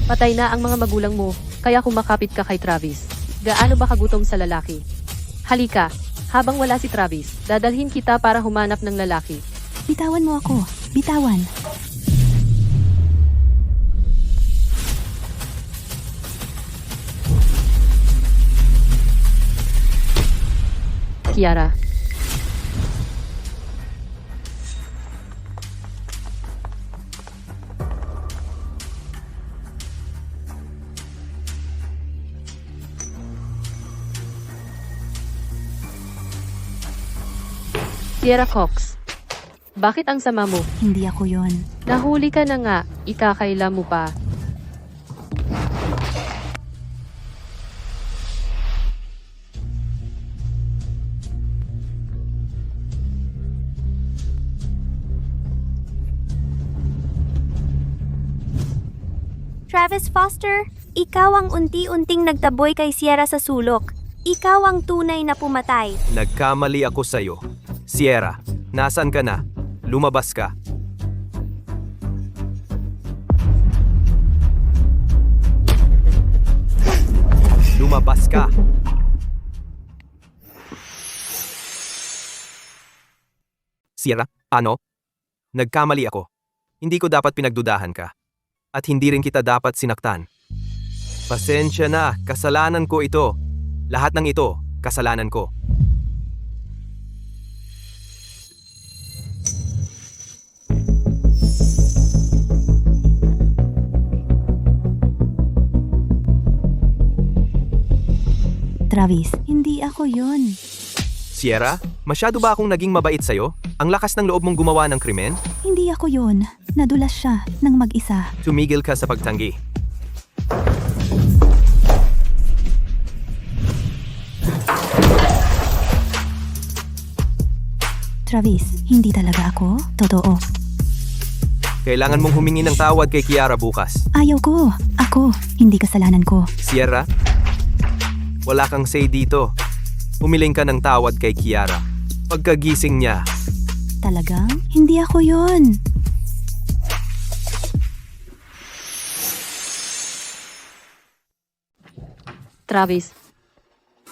Patay na ang mga magulang mo, kaya kumakapit ka kay Travis. Gaano ba kagutom sa lalaki? Halika, habang wala si Travis, dadalhin kita para humanap ng lalaki. Bitawan mo ako. Bitawan. Kiara. Sierra Cox. Bakit ang sama mo? Hindi ako yon. Nahuli ka na nga, ikakaila mo pa. Travis Foster, ikaw ang unti-unting nagtaboy kay Sierra sa sulok. Ikaw ang tunay na pumatay. Nagkamali ako sa'yo. Sierra, nasaan ka na? Lumabas ka. Lumabas ka. Sierra, ano? Nagkamali ako. Hindi ko dapat pinagdudahan ka. At hindi rin kita dapat sinaktan. Pasensya na, kasalanan ko ito. Lahat ng ito, kasalanan ko. Travis, hindi ako yon. Sierra, masyado ba akong naging mabait sa'yo? Ang lakas ng loob mong gumawa ng krimen? Hindi ako yon. Nadulas siya ng mag-isa. Tumigil ka sa pagtanggi. Travis, hindi talaga ako. Totoo. Kailangan mong humingi ng tawad kay Kiara bukas. Ayaw ko. Ako. Hindi kasalanan ko. Sierra, wala kang say dito. Humiling ka ng tawad kay Kiara. Pagkagising niya, Talagang? Hindi ako yon. Travis.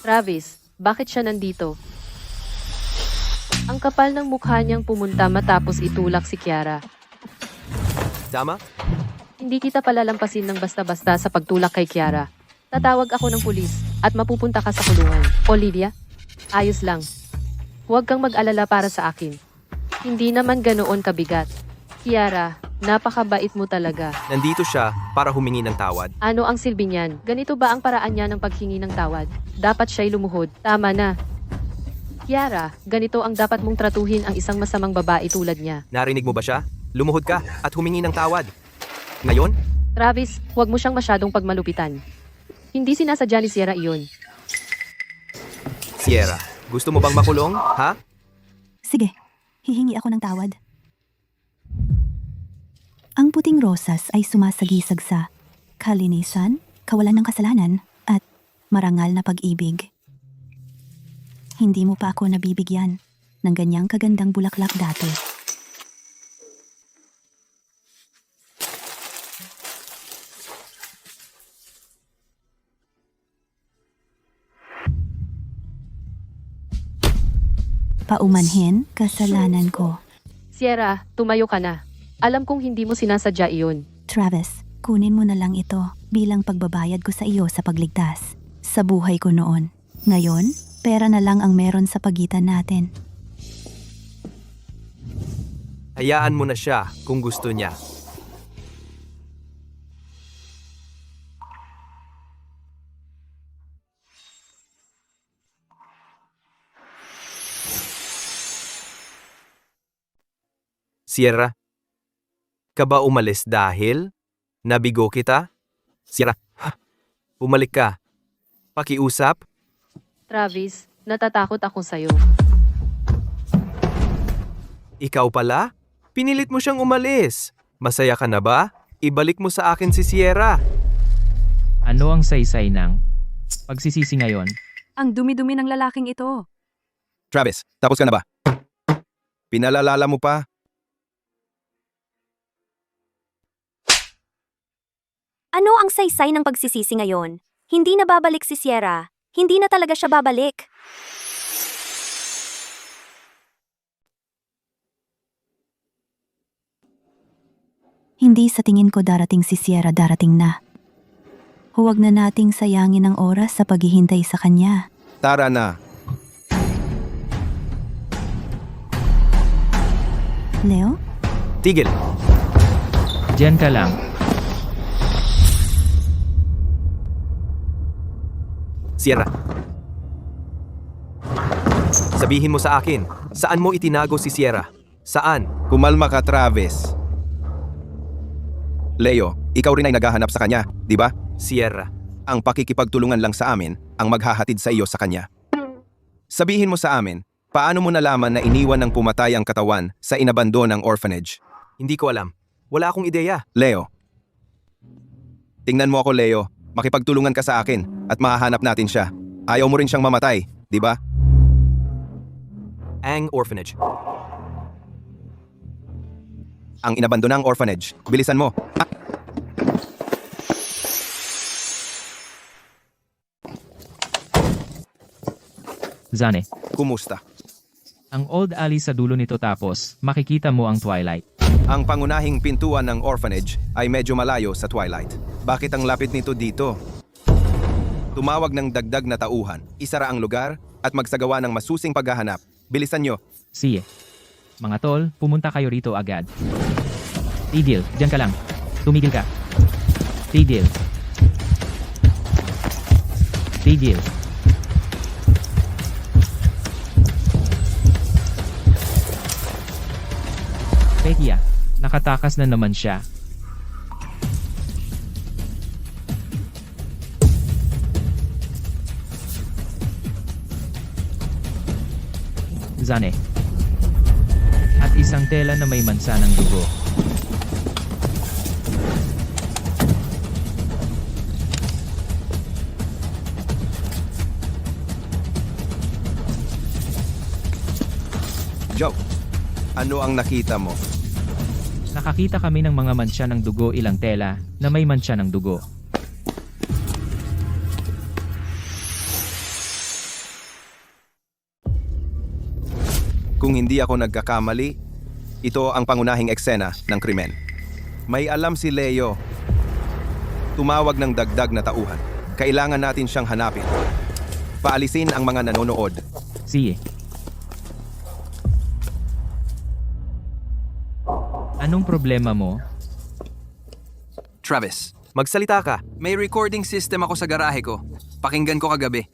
Travis, bakit siya nandito? Ang kapal ng mukha niyang pumunta matapos itulak si Kiara. Dama? Hindi kita palalampasin ng basta-basta sa pagtulak kay Kiara. Tatawag ako ng pulis at mapupunta ka sa kulungan. Olivia, ayos lang. Huwag kang mag-alala para sa akin. Hindi naman ganoon kabigat. Kiara, napakabait mo talaga. Nandito siya para humingi ng tawad. Ano ang silbi niyan? Ganito ba ang paraan niya ng paghingi ng tawad? Dapat siya'y lumuhod. Tama na. Kiara, ganito ang dapat mong tratuhin ang isang masamang babae tulad niya. Narinig mo ba siya? Lumuhod ka at humingi ng tawad. Ngayon? Travis, huwag mo siyang masyadong pagmalupitan. Hindi sinasadya ni Sierra iyon. Sierra, gusto mo bang makulong? Ha? Sige, hihingi ako ng tawad. Ang puting rosas ay sumasagisag sa kalinisan, kawalan ng kasalanan, at marangal na pag-ibig. Hindi mo pa ako nabibigyan ng ganyang kagandang bulaklak dati. Paumanhin, kasalanan ko. Sierra, tumayo ka na. Alam kong hindi mo sinasadya iyon. Travis, kunin mo na lang ito bilang pagbabayad ko sa iyo sa pagligtas. Sa buhay ko noon. Ngayon, pera na lang ang meron sa pagitan natin. Hayaan mo na siya kung gusto niya. Sierra, ka ba umalis dahil nabigo kita? Sierra, bumalik ka. Pakiusap? Travis, natatakot ako sa'yo. Ikaw pala? Pinilit mo siyang umalis. Masaya ka na ba? Ibalik mo sa akin si Sierra. Ano ang saysay ng pagsisisi ngayon? Ang dumi-dumi ng lalaking ito. Travis, tapos ka na ba? Pinalalala mo pa? Ano ang saysay ng pagsisisi ngayon? Hindi na babalik si Sierra. Hindi na talaga siya babalik. Hindi sa tingin ko darating si Sierra, darating na. Huwag na nating sayangin ang oras sa paghihintay sa kanya. Tara na. Leo? Tigil! Diyan ka lang. Sierra. Sabihin mo sa akin, saan mo itinago si Sierra? Saan? Kumalma ka, Travis. Leo, ikaw rin ay naghahanap sa kanya, di ba? Sierra. Ang pakikipagtulungan lang sa amin ang maghahatid sa iyo sa kanya. Sabihin mo sa amin, paano mo nalaman na iniwan ng pumatay ang katawan sa inabandonang orphanage? Hindi ko alam. Wala akong ideya. Leo. Tingnan mo ako, Leo. Makipagtulungan ka sa akin at mahahanap natin siya. Ayaw mo rin siyang mamatay, di ba? Ang orphanage. Ang inabandonang orphanage. Bilisan mo. Zane. Kumusta? Ang old alley sa dulo nito tapos, makikita mo ang Twilight. Ang pangunahing pintuan ng orphanage ay medyo malayo sa Twilight. Bakit ang lapit nito dito? Tumawag ng dagdag na tauhan, isara ang lugar, at magsagawa ng masusing paghahanap. Bilisan nyo. Sige. Mga tol, pumunta kayo rito agad. Tigil, diyan ka lang. Tumigil ka. Tigil. Tigil. Petia, nakatakas na naman siya. Zane. At isang tela na may mansa ng dugo. Joe, ano ang nakita mo? Nakakita kami ng mga mansya ng dugo, ilang tela na may mansya ng dugo. Kung hindi ako nagkakamali, ito ang pangunahing eksena ng krimen. May alam si Leo. Tumawag ng dagdag na tauhan. Kailangan natin siyang hanapin. Paalisin ang mga nanonood. Sige. Anong problema mo? Travis, Magsalita ka. may recording system ako sa garahe ko. Pakinggan ko kagabi.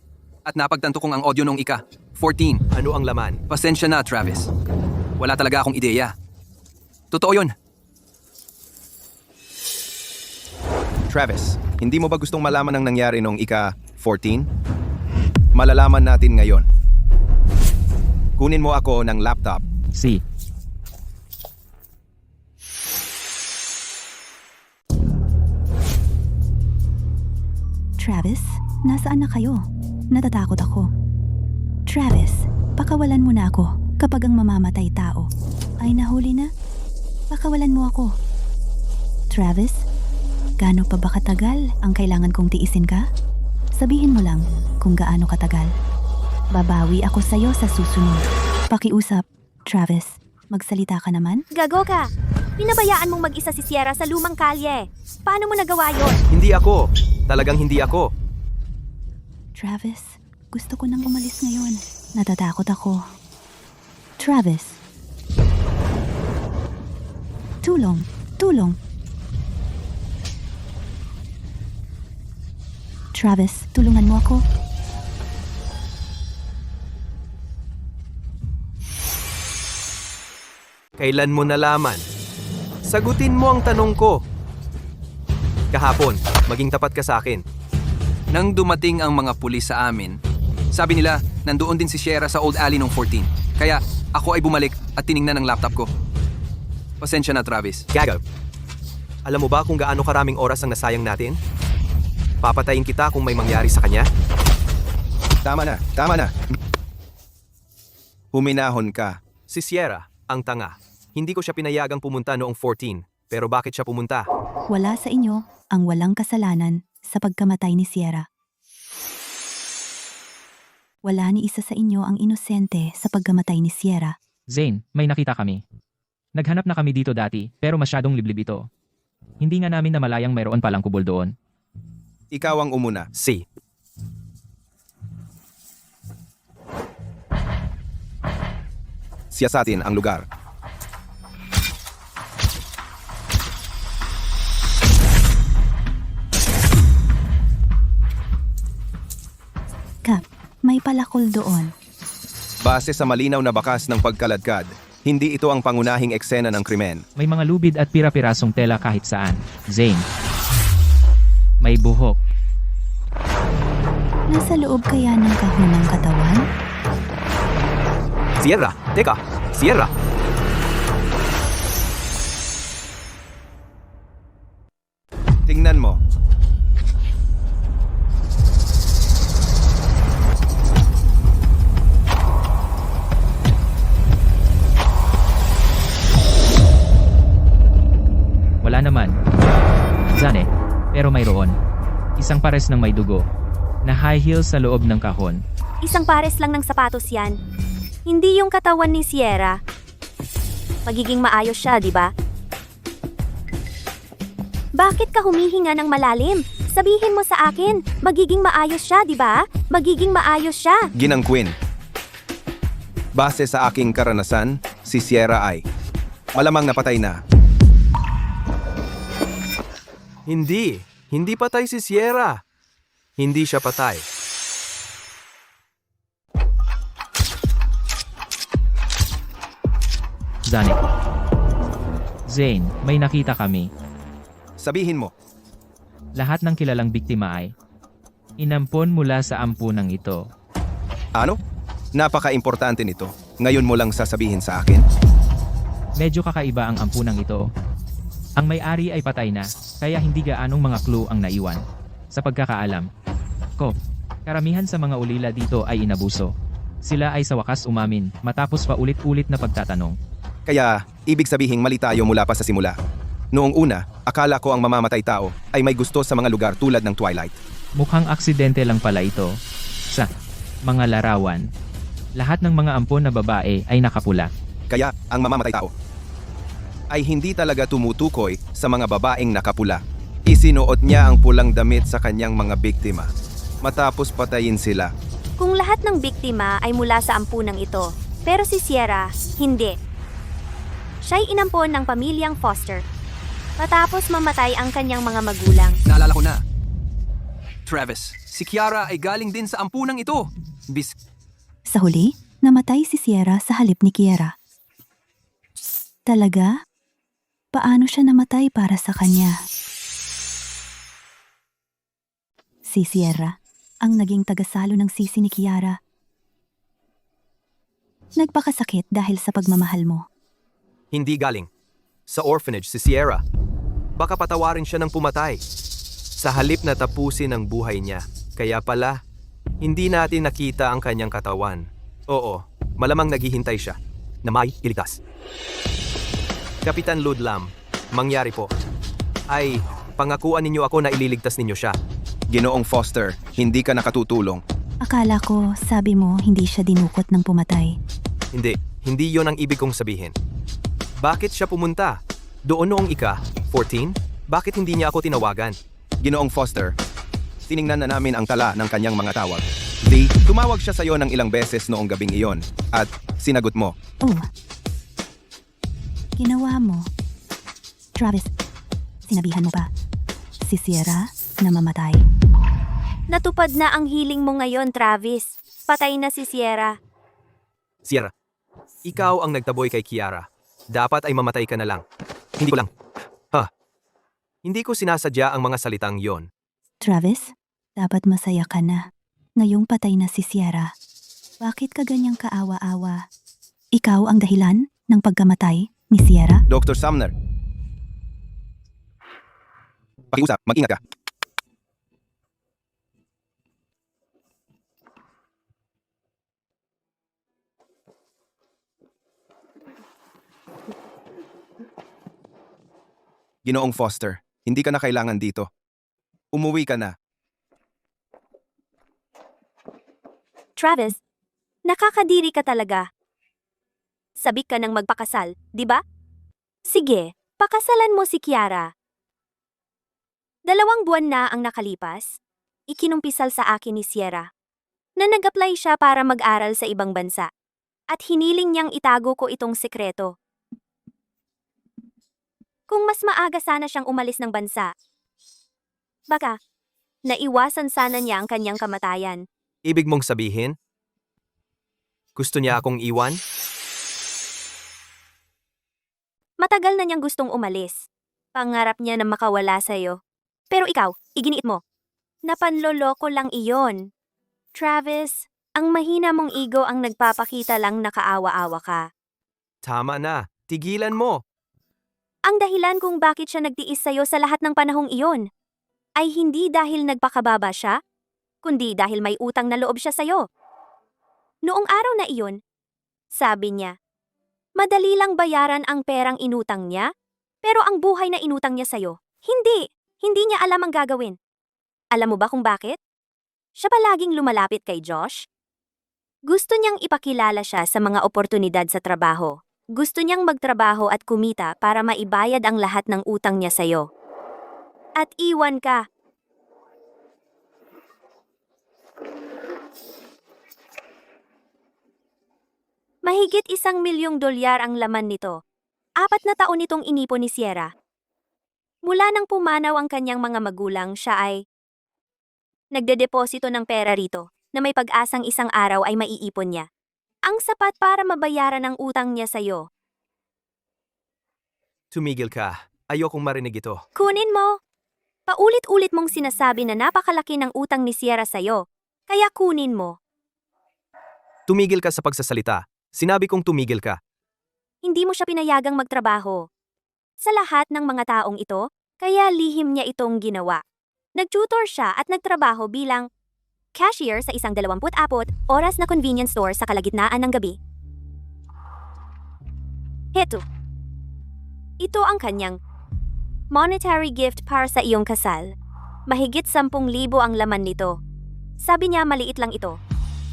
At napagtanto kong ang audio nung ika-14. Ano ang laman? Pasensya na, Travis. Wala talaga akong ideya. Totoo yun. Travis, hindi mo ba gustong malaman ang nangyari nung ika-14? Malalaman natin ngayon. Kunin mo ako ng laptop. Si. Travis, nasaan na kayo? Natatakot ako. Travis, pakawalan mo na ako kapag ang mamamatay tao ay nahuli na. Pakawalan mo ako. Travis, gaano pa ba katagal ang kailangan kong tiisin ka? Sabihin mo lang kung gaano katagal. Babawi ako sa'yo sa susunod. Pakiusap, Travis. Magsalita ka naman? Gago ka! Pinabayaan mong mag-isa si Sierra sa lumang kalye. Paano mo nagawa yon? Hindi ako. Talagang hindi ako. Travis, gusto ko nang umalis ngayon. Natatakot ako. Travis. Tulong, tulong. Travis, tulungan mo ako. Kailan mo nalaman? Sagutin mo ang tanong ko. Kahapon, maging tapat ka sa akin. Nang dumating ang mga pulis sa amin, sabi nila nandoon din si Sierra sa Old Alley nung 14. Kaya ako ay bumalik at tiningnan ang laptop ko. Pasensya na, Travis. Gago. Alam mo ba kung gaano karaming oras ang nasayang natin? Papatayin kita kung may mangyari sa kanya? Tama na, tama na. Huminahon ka. Si Sierra, ang tanga. Hindi ko siya pinayagang pumunta noong 14. Pero bakit siya pumunta? Wala sa inyo ang walang kasalanan sa pagkamatay ni Sierra. Wala ni isa sa inyo ang inosente sa pagkamatay ni Sierra. Zane, may nakita kami. Naghanap na kami dito dati, pero masyadong liblib ito. Hindi nga namin namalayang mayroon palang kubol doon. Ikaw ang umuna. Si. Siyasatin ang lugar. Kap, may palakol doon. Base sa malinaw na bakas ng pagkaladkad, hindi ito ang pangunahing eksena ng krimen. May mga lubid at pira-pirasong tela kahit saan. Zane. May buhok. Nasa loob kaya ng kahon ng katawan? Sierra! Teka! Sierra! Tingnan mo. Wala naman. Zane, pero mayroon. Isang pares ng may dugo. Na high heels sa loob ng kahon. Isang pares lang ng sapatos yan. Hindi yung katawan ni Sierra. Magiging maayos siya, di ba? Bakit ka humihinga ng malalim? Sabihin mo sa akin, magiging maayos siya, di ba? Magiging maayos siya. Ginang Quinn. Base sa aking karanasan, si Sierra ay malamang napatay na. Hindi. Hindi patay si Sierra. Hindi siya patay. Zane. Zane, may nakita kami. Sabihin mo. Lahat ng kilalang biktima ay inampon mula sa ampunang ito. Ano? Napaka-importante nito. Ngayon mo lang sasabihin sa akin? Medyo kakaiba ang ampunang ito. Ang may-ari ay patay na, kaya hindi gaanong mga clue ang naiwan. Sa pagkakaalam ko, karamihan sa mga ulila dito ay inabuso. Sila ay sa wakas umamin, matapos pa ulit-ulit na pagtatanong. Kaya, ibig sabihing mali tayo mula pa sa simula. Noong una, akala ko ang mamamatay tao ay may gusto sa mga lugar tulad ng Twilight. Mukhang aksidente lang pala ito. Sa mga larawan, lahat ng mga ampon na babae ay nakapula. Kaya, ang mamamatay tao ay hindi talaga tumutukoy sa mga babaeng nakapula. Isinuot niya ang pulang damit sa kanyang mga biktima. Matapos patayin sila. Kung lahat ng biktima ay mula sa ampunang ito, pero si Sierra, hindi. Siya'y inampon ng pamilyang Foster. Matapos mamatay ang kanyang mga magulang. Naalala ko na. Travis, si Kiara ay galing din sa ampunang ito. Sa huli, namatay si Sierra sa halip ni Kiera. Talaga? Paano siya namatay para sa kanya? Si Sierra, ang naging tagasalo ng sisi ni Kiara. Nagpakasakit dahil sa pagmamahal mo. Hindi galing. Sa orphanage si Sierra. Baka patawarin siya ng pumatay. Sa halip na tapusin ang buhay niya. Kaya pala, hindi natin nakita ang kanyang katawan. Oo, malamang naghihintay siya na may iligtas. Kapitan Ludlam, mangyari po. Ay, pangakuan ninyo ako na ililigtas ninyo siya. Ginoong Foster, hindi ka nakatutulong. Akala ko, sabi mo, hindi siya dinukot ng pumatay. Hindi yon ang ibig kong sabihin. Bakit siya pumunta? Doon noong ika-14? Bakit hindi niya ako tinawagan? Ginoong Foster, tiningnan na namin ang tala ng kanyang mga tawag. Di, tumawag siya sa iyo ng ilang beses noong gabing iyon at sinagot mo. Oh. Ginawa mo. Travis, sinabihan mo ba si Sierra na mamatay? Natupad na ang hiling mo ngayon, Travis. Patay na si Sierra. Sierra, ikaw ang nagtaboy kay Kiara. Dapat ay mamatay ka na lang. Hindi ko lang. Hindi ko sinasadya ang mga salitang yon. Travis, dapat masaya ka na. Ngayong patay na si Sierra. Bakit ka ganyang kaawa-awa? Ikaw ang dahilan ng pagkamatay ni Sierra? Dr. Sumner. Pakiusap, mag-ingat ka. Ginoong Foster, hindi ka na kailangan dito. Umuwi ka na. Travis, nakakadiri ka talaga. Sabik ka ng magpakasal, di ba? Sige, pakasalan mo si Kiara. 2 buwan na ang nakalipas. Ikinumpisal sa akin ni Sierra na nag-apply siya para mag-aral sa ibang bansa. At hiniling niyang itago ko itong sekreto. Kung mas maaga sana siyang umalis ng bansa, baka naiwasan sana niya ang kanyang kamatayan. Ibig mong sabihin? Gusto niya akong iwan? Matagal na niyang gustong umalis. Pangarap niya na makawala sa'yo. Pero ikaw, iginiit mo. Napanloloko lang iyon. Travis, ang mahina mong ego ang nagpapakita lang na kaawa-awa ka. Tama na. Tigilan mo. Ang dahilan kung bakit siya nagtiis sa'yo sa lahat ng panahong iyon ay hindi dahil nagpakababa siya, kundi dahil may utang na loob siya sa'yo. Noong araw na iyon, sabi niya, madali lang bayaran ang perang inutang niya, pero ang buhay na inutang niya sa'yo, hindi niya alam ang gagawin. Alam mo ba kung bakit? Siya pa laging lumalapit kay Josh? Gusto niyang ipakilala siya sa mga oportunidad sa trabaho. Gusto niyang magtrabaho at kumita para maibayad ang lahat ng utang niya sa'yo. At iwan ka. Mahigit $1 milyong ang laman nito. 4 na taon itong inipon ni Sierra. Mula nang pumanaw ang kanyang mga magulang, siya ay nagdedeposito ng pera rito na may pag-asang isang araw ay maiipon niya. Ang sapat para mabayaran ang utang niya sa'yo. Tumigil ka. Ayokong marinig ito. Kunin mo. Paulit-ulit mong sinasabi na napakalaki ng utang ni Sierra sa'yo. Kaya kunin mo. Tumigil ka sa pagsasalita. Sinabi kong tumigil ka. Hindi mo siya pinayagang magtrabaho. Sa lahat ng mga taong ito, kaya lihim niya itong ginawa. Nag-tutor siya at nagtrabaho bilang cashier sa isang 24 oras na convenience store sa kalagitnaan ng gabi. Ito ang kanyang monetary gift para sa iyong kasal. Mahigit 10,000 ang laman nito. Sabi niya maliit lang ito,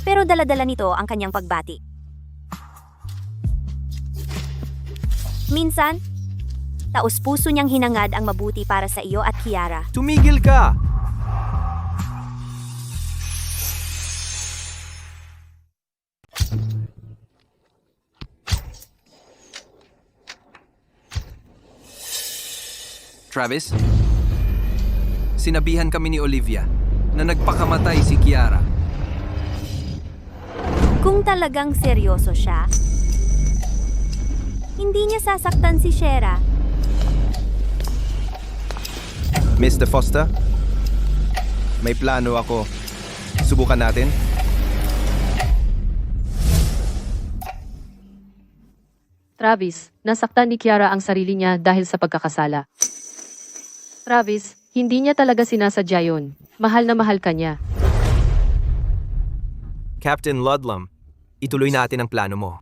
pero dala-dala nito ang kanyang pagbati. Minsan, taos-puso niyang hinangad ang mabuti para sa iyo at Kiara. Tumigil ka! Travis, sinabihan kami ni Olivia na nagpakamatay si Kiara. Kung talagang seryoso siya, hindi niya sasaktan si Sierra. Mr. Foster, may plano ako. Subukan natin? Travis, nasaktan ni Kiara ang sarili niya dahil sa pagkakasala. Travis, hindi niya talaga sinasadya yun. Mahal na mahal ka niya. Captain Ludlam, ituloy natin ang plano mo.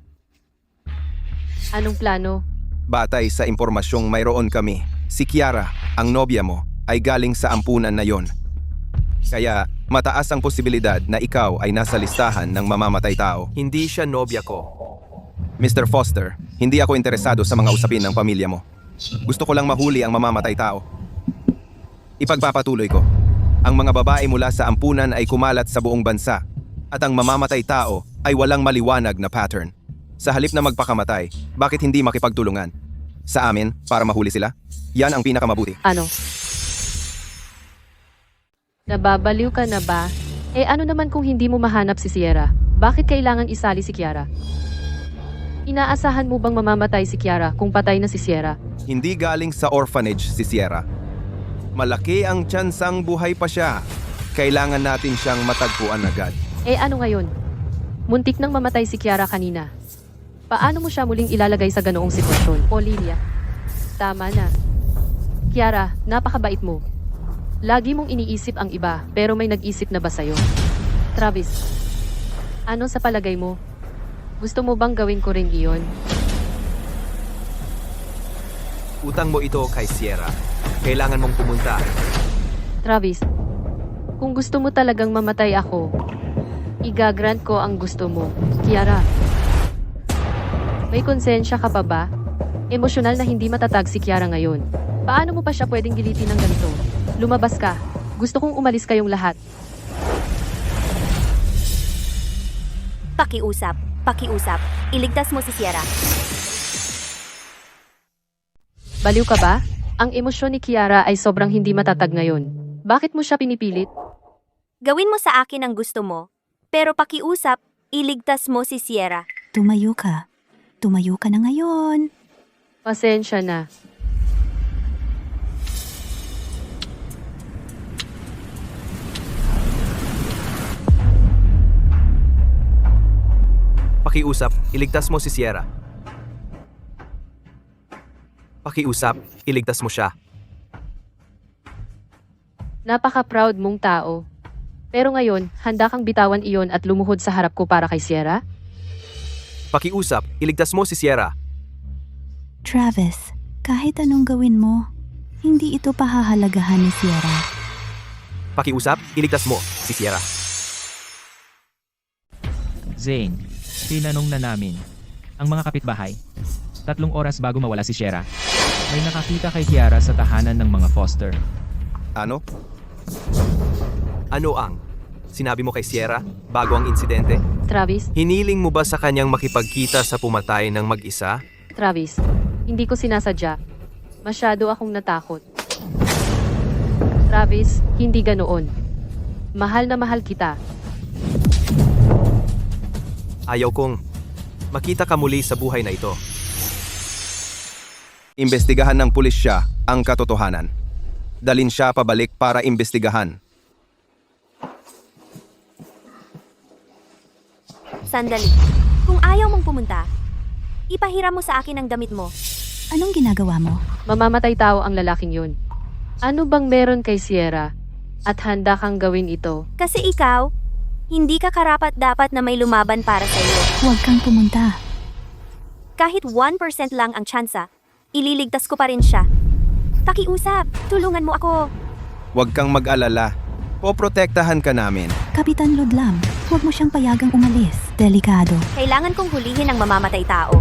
Anong plano? Batay sa impormasyong mayroon kami, si Kiara, ang nobya mo, ay galing sa ampunan na yon. Kaya mataas ang posibilidad na ikaw ay nasa listahan ng mamamatay tao. Hindi siya nobya ko. Mr. Foster, hindi ako interesado sa mga usapin ng pamilya mo. Gusto ko lang mahuli ang mamamatay tao. Ipagpapatuloy ko, ang mga babae mula sa ampunan ay kumalat sa buong bansa at ang mamamatay tao ay walang maliwanag na pattern. Sa halip na magpakamatay, bakit hindi makipagtulungan? Sa amin, para mahuli sila? Yan ang pinakamabuti. Ano? Nababaliw ka na ba? Ano naman kung hindi mo mahanap si Sierra? Bakit kailangan isali si Kiara? Inaasahan mo bang mamamatay si Kiara kung patay na si Sierra? Hindi galing sa orphanage si Sierra. Malaki ang tsansang buhay pa siya. Kailangan natin siyang matagpuan agad. Ano ngayon? Muntik nang mamatay si Kiara kanina. Paano mo siya muling ilalagay sa ganoong sitwasyon? Olivia, tama na. Kiara, napakabait mo. Lagi mong iniisip ang iba, pero may nag-isip na ba sa'yo? Travis, ano sa palagay mo? Gusto mo bang gawin ko rin iyon? Utang mo ito kay Sierra. Kailangan mong pumunta. Travis, kung gusto mo talagang mamatay ako, igagrant ko ang gusto mo. Kiara, may konsensya ka pa ba? Emosyonal na hindi matatag si Kiara ngayon. Paano mo pa siya pwedeng gilitin ng ganito? Lumabas ka. Gusto kong umalis kayong lahat. Pakiusap. Iligtas mo si Sierra. Baliw ka ba? Ang emosyon ni Kiara ay sobrang hindi matatag ngayon. Bakit mo siya pinipilit? Gawin mo sa akin ang gusto mo. Pero pakiusap, iligtas mo si Sierra. Tumayo ka. Tumayo ka na ngayon. Pasensya na. Pakiusap, iligtas mo si Sierra. Pakiusap, iligtas mo siya. Napaka-proud mong tao. Pero ngayon, handa kang bitawan iyon at lumuhod sa harap ko para kay Sierra? Pakiusap, iligtas mo si Sierra. Travis, kahit anong gawin mo, hindi ito pahahalagahan ni Sierra. Pakiusap, iligtas mo si Sierra. Zane, tinanong na namin ang mga kapitbahay. 3 oras bago mawala si Sierra. May nakakita kay Kiara sa tahanan ng mga Foster. Ano? Ano ang sinabi mo kay Sierra bago ang insidente? Travis? Hiniling mo ba sa kanyang makipagkita sa pumatay ng mag-isa? Travis, hindi ko sinasadya. Masyado akong natakot. Travis, hindi ganoon. Mahal na mahal kita. Ayaw kong makita ka muli sa buhay na ito. Imbestigahan ng pulis siya ang katotohanan. Dalin siya pabalik para imbestigahan. Sandali. Kung ayaw mong pumunta, ipahiram mo sa akin ang damit mo. Anong ginagawa mo? Mamamatay tao ang lalaking yun. Ano bang meron kay Sierra? At handa kang gawin ito? Kasi ikaw, hindi ka karapat-dapat na may lumaban para sa iyo. Huwag kang pumunta. Kahit 1% lang ang tsansa, ililigtas ko pa rin siya. Pakiusap, tulungan mo ako. Huwag kang mag-alala. Poprotektahan ka namin. Kapitan Ludlam, huwag mo siyang payagang umalis. Delikado. Kailangan kong hulihin ang mamamatay tao.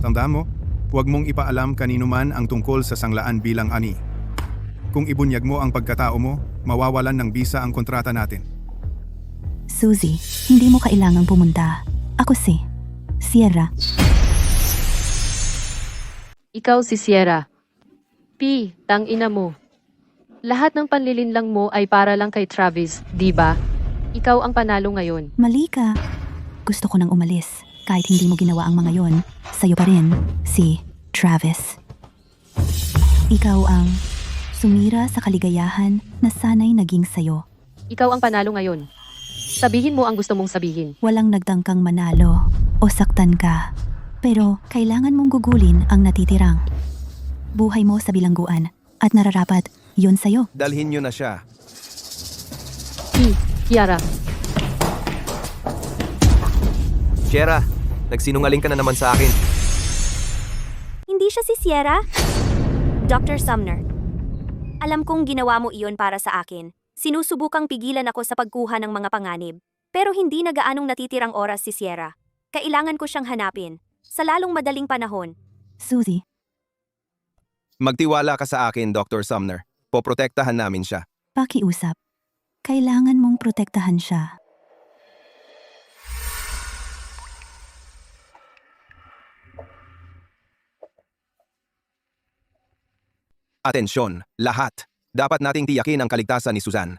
Tandaan mo, huwag mong ipaalam kanino man ang tungkol sa sanglaan bilang ani. Kung ibunyag mo ang pagkatao mo, mawawalan ng bisa ang kontrata natin. Suzy, hindi mo kailangang pumunta. Ako si Sierra. Ikaw si Sierra. Tangina mo. Lahat ng panlilinlang mo ay para lang kay Travis, di ba? Ikaw ang panalo ngayon. Mali ka. Gusto ko nang umalis. Kahit hindi mo ginawa ang mga yon, sa'yo pa rin, si Travis. Ikaw ang sumira sa kaligayahan na sana'y naging sayo. Ikaw ang panalo ngayon. Sabihin mo ang gusto mong sabihin. Walang nagtangkang manalo o saktan ka. Pero kailangan mong gugulin ang natitirang. Buhay mo sa bilangguan at nararapat yun sa'yo. Dalhin nyo na siya. Kiara. Sierra, nagsinungaling ka na naman sa akin. Hindi siya si Sierra? Dr. Sumner, alam kong ginawa mo iyon para sa akin. Sinusubukang pigilan ako sa pagkuha ng mga panganib. Pero hindi na gaanong natitirang oras si Sierra. Kailangan ko siyang hanapin. Sa lalong madaling panahon. Suzy, Magtiwala ka sa akin, Dr. Sumner. Poprotektahan namin siya. pakiusap. Kailangan mong protektahan siya. Atensyon, lahat. Dapat nating tiyakin ang kaligtasan ni Suzanne.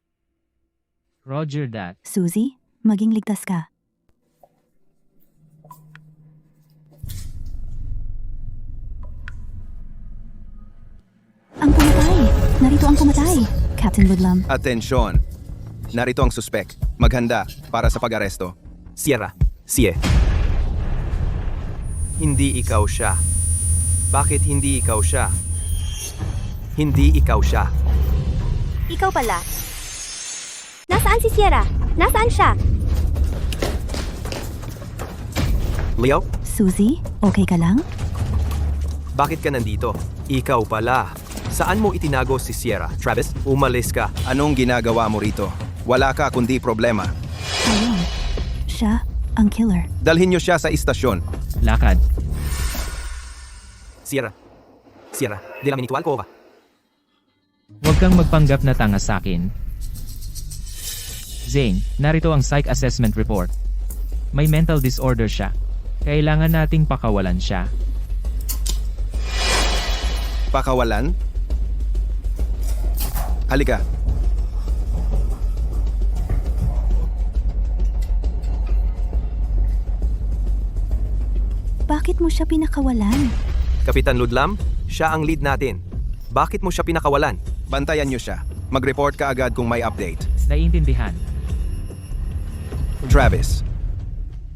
Roger that. Suzy, maging ligtas ka. Ang pumatay! Narito ang pumatay! Captain Ludlam, Atensyon. Narito ang suspek. Maghanda para sa pag-aresto. Sierra, hindi ikaw siya. Bakit hindi ikaw siya? Hindi ikaw siya. Ikaw pala. Nasaan si Sierra? Nasaan siya? Leo, Suzy, okay ka lang? bakit ka nandito? Ikaw pala. Saan mo itinago si Sierra? Travis, umalis ka. Anong ginagawa mo rito? Wala ka kundi problema. Ayun. Siya, ang killer. Dalhin niyo siya sa istasyon. Lakad. Sierra. Sierra, di namin itual ko ba? Huwag kang magpanggap na tanga sa akin. Zane, narito ang psych assessment report. May mental disorder siya. Kailangan nating pakawalan siya. Pakawalan? Halika. Bakit mo siya pinakawalan? Kapitan Ludlam, siya ang lead natin. Bakit mo siya pinakawalan? Bantayan niyo siya. Mag-report ka agad kung may update. Naiintindihan. Travis,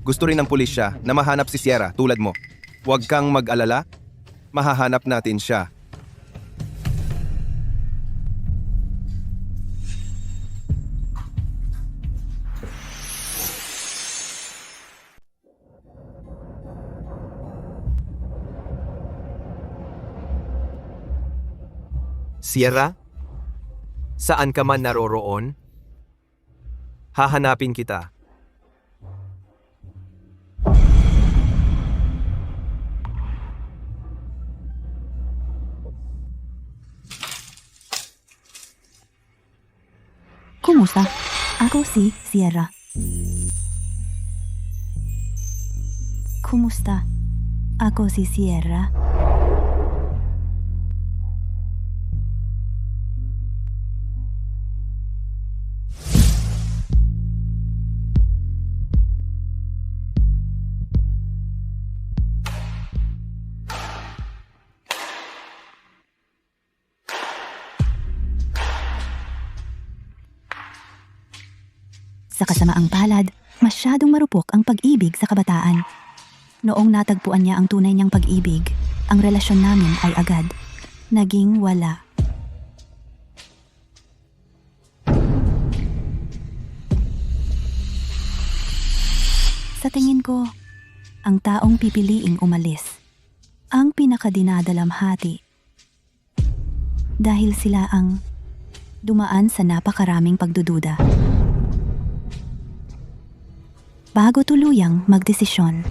gusto rin ng pulisya na mahanap si Sierra tulad mo. Huwag kang mag-alala. Mahahanap natin siya. Sierra? Saan ka man naroroon? Hahanapin kita. Kumusta? Ako si Sierra. Kumusta? Ako si Sierra. Sa kasamaang palad, masyadong marupok ang pag-ibig sa kabataan. Noong natagpuan niya ang tunay niyang pag-ibig, ang relasyon namin ay agad naging wala. Sa tingin ko, ang taong pipiliing umalis, ang pinakadinadalamhati. Dahil sila ang dumaan sa napakaraming pagdududa. Bago tuluyang magdesisyon.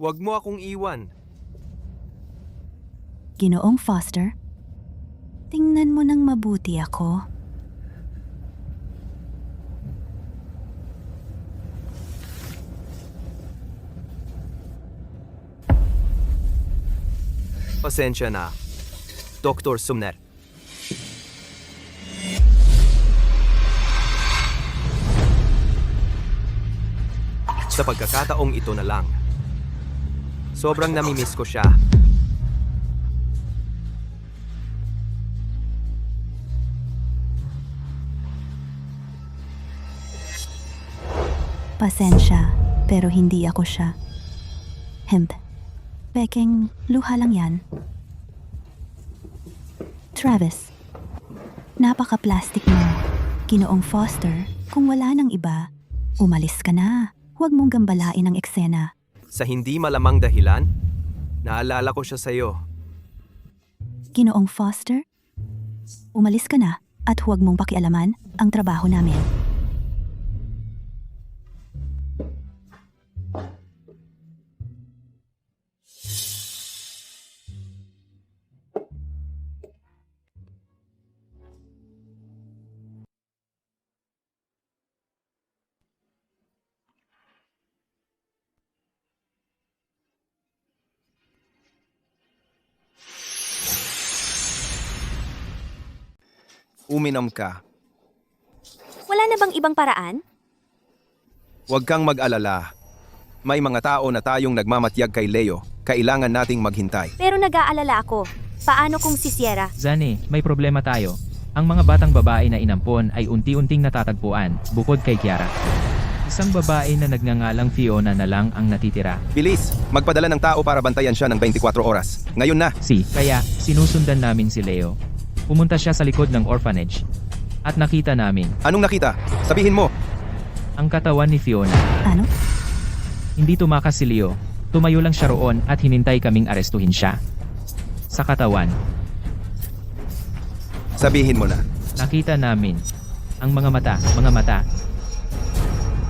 Huwag mo akong iwan. Ginoong Foster, tingnan mo nang mabuti ako. Pasensya na, Dr. Sumner. Sa pagkakataong ito na lang, sobrang namimiss ko siya. Pasensya, pero hindi ako siya. Pekeng, luha lang yan. Travis, napaka-plastic mo. Ginoong Foster, kung wala nang iba, umalis ka na. Huwag mong gambalain ang eksena. Sa hindi malamang dahilan, naalala ko siya sa'yo. Ginoong Foster, umalis ka na at huwag mong pakialaman ang trabaho namin. Uminom ka. Wala na bang ibang paraan? Huwag kang mag-alala. May mga tao na tayong nagmamatyag kay Leo. Kailangan nating maghintay. Pero nag-aalala ako. Paano kung si Sierra? Zane, may problema tayo. Ang mga batang babae na inampon ay unti-unting natatagpuan, bukod kay Kiara. Isang babae na nagngangalang Fiona na lang ang natitira. Bilis, magpadala ng tao para bantayan siya ng 24 oras. Ngayon na. Kaya, sinusundan namin si Leo. Pumunta siya sa likod ng orphanage. At nakita namin, Anong nakita? Sabihin mo. ang katawan ni Fiona. Ano? Hindi tumakas si Leo. Tumayo lang siya roon at hinintay kaming arestuhin siya. Sa katawan, Sabihin mo na. nakita namin ang mga mata.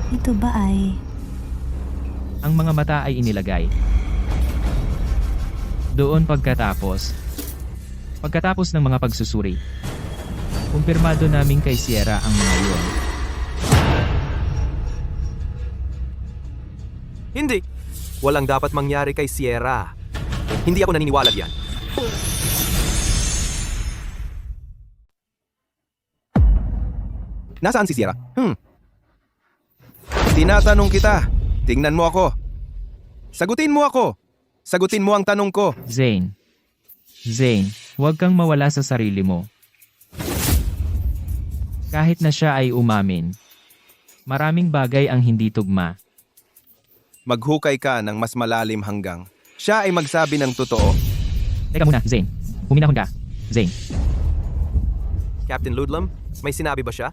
Ito ba ay... Ang mga mata ay inilagay. Doon pagkatapos ng mga pagsusuri, kumpirmado namin kay Sierra ang mga iyon. Hindi. Walang dapat mangyari kay Sierra. Hindi ako naniniwala diyan. Nasaan si Sierra? Tinatanong kita. Tingnan mo ako. Sagutin mo ako. Sagutin mo ang tanong ko. Zane, huwag kang mawala sa sarili mo. Kahit na siya ay umamin, maraming bagay ang hindi tugma. Maghukay ka ng mas malalim hanggang siya ay magsabi ng totoo. Teka muna, Zane. Huminahon ka. Zane, Captain Ludlam, may sinabi ba siya?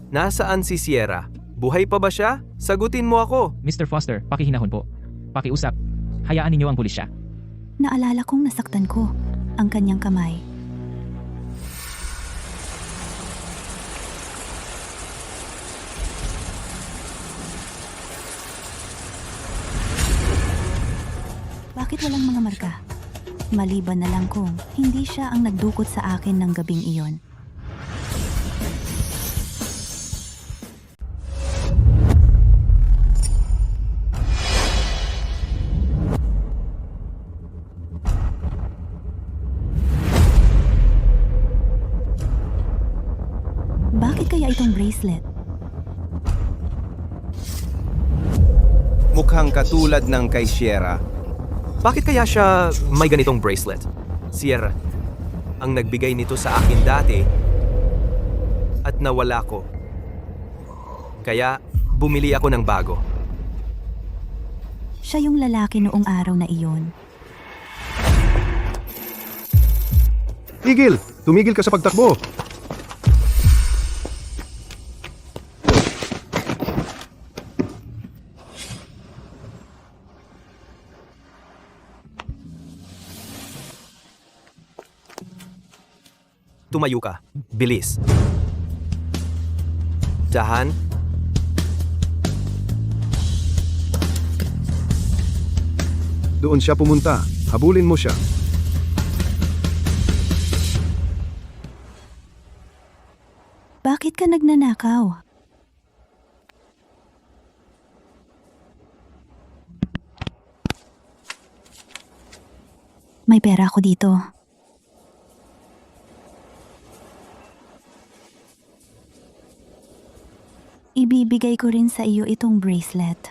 Nasaan si Sierra? Buhay pa ba siya? Sagutin mo ako. Mr. Foster, pakihinahon po. Pakiusap. Hayaan ninyo ang pulisya. Naalala kong nasaktan ko ang kanyang kamay. Bakit walang mga marka? Maliban na lang kung hindi siya ang nagdukot sa akin ng gabing iyon. Bakit kaya itong bracelet? Mukhang katulad ng kay Sierra. Bakit kaya siya may ganitong bracelet? Sierra, ang nagbigay nito sa akin dati at nawala ko. Kaya bumili ako ng bago. Siya yung lalaki noong araw na iyon. Tigil! Tumigil ka sa pagtakbo! Tumayo ka. Bilis. Dahan. Doon siya pumunta. Habulin mo siya. Bakit ka nagnanakaw? May pera ako dito. Ibibigay ko rin sa iyo itong bracelet.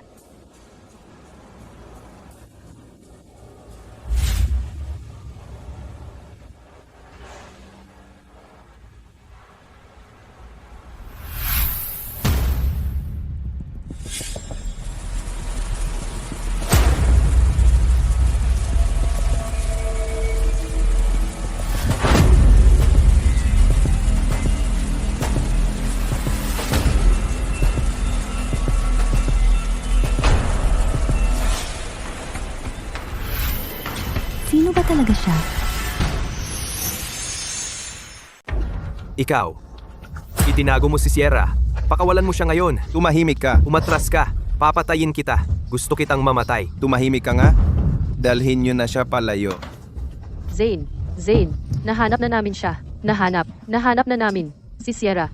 Sino ba talaga siya? Ikaw. Itinago mo si Sierra. Pakawalan mo siya ngayon. Tumahimik ka. Umatras ka. Papatayin kita. Gusto kitang mamatay. Tumahimik ka nga. Dalhin nyo na siya palayo. Zane, nahanap na namin siya. Nahanap na namin. Si Sierra.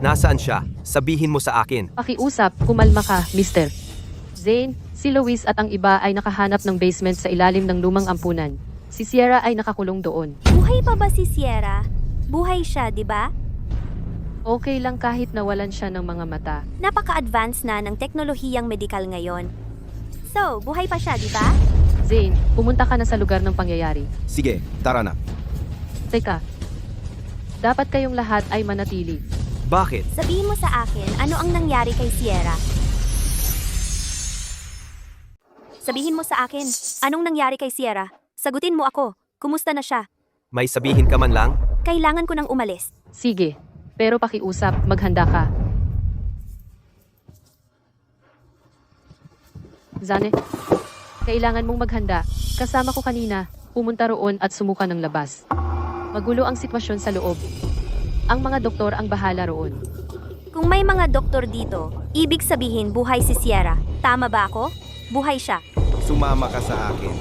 Nasaan siya? Sabihin mo sa akin. Pakiusap, kumalma ka, mister. Zane, si Luis at ang iba ay nakahanap ng basement sa ilalim ng lumang ampunan. Si Sierra ay nakakulong doon. Buhay pa ba si Sierra? Buhay siya, di ba? Okay lang kahit nawalan siya ng mga mata. Napaka-advance na ng teknolohiyang medikal ngayon. So, buhay pa siya, di ba? Zane, pumunta ka na sa lugar ng pangyayari. Sige, tara na. Teka, Dapat kayong lahat ay manatili. Bakit? Sabihin mo sa akin, ano ang nangyari kay Sierra? Sabihin mo sa akin, anong nangyari kay Sierra? Sagutin mo ako, kumusta na siya? May sabihin ka man lang? Kailangan ko nang umalis. Sige, pero pakiusap, maghanda ka. Zane, kailangan mong maghanda. Kasama ko kanina, pumunta roon at sumuka ng labas. Magulo ang sitwasyon sa loob. Ang mga doktor ang bahala roon. Kung may mga doktor dito, ibig sabihin buhay si Sierra. Tama ba ako? Buhay siya. Sumama ka sa akin.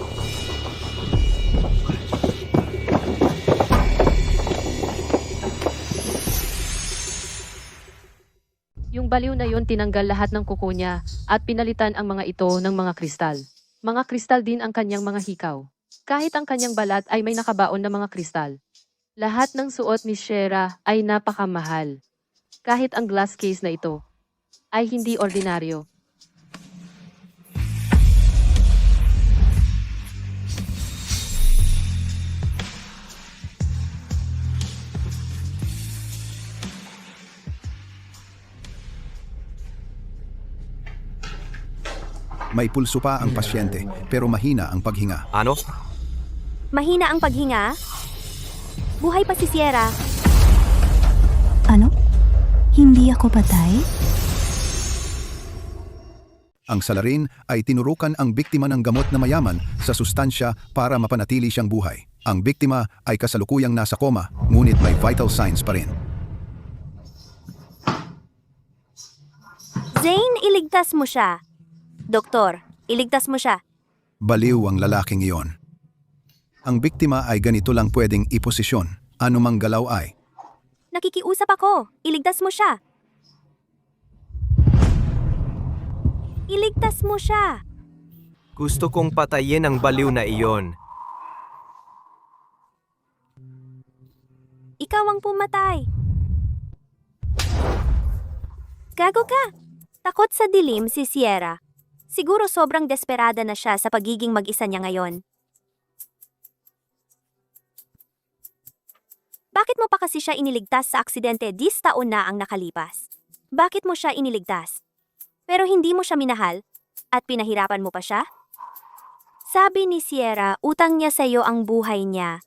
Yung baliw na yun tinanggal lahat ng kuko niya at pinalitan ang mga ito ng mga kristal. Mga kristal din ang kanyang mga hikaw. Kahit ang kanyang balat ay may nakabaon na mga kristal. Lahat ng suot ni Sierra ay napakamahal. Kahit ang glass case na ito ay hindi ordinaryo. May pulso pa ang pasyente, pero mahina ang paghinga. Ano? Mahina ang paghinga? Buhay pa si Sierra. Ano? Hindi ako patay? Ang salarin ay tinurukan ang biktima ng gamot na mayaman sa sustansya para mapanatili siyang buhay. Ang biktima ay kasalukuyang nasa koma, ngunit may vital signs pa rin. Zane, iligtas mo siya. Doktor, iligtas mo siya. Baliw ang lalaking iyon. Ang biktima ay ganito lang pwedeng iposisyon. Anumang galaw ay. Nakikiusap ako. Iligtas mo siya. Iligtas mo siya. Gusto kong patayin ang baliw na iyon. Ikaw ang pumatay. Gago ka. Takot sa dilim si Sierra. Siguro sobrang desperada na siya sa pagiging mag-isa niya ngayon. Bakit mo pa kasi siya iniligtas sa aksidente 10 taon na ang nakalipas? Bakit mo siya iniligtas? Pero hindi mo siya minahal? At pinahirapan mo pa siya? Sabi ni Sierra, utang niya sa iyo ang buhay niya.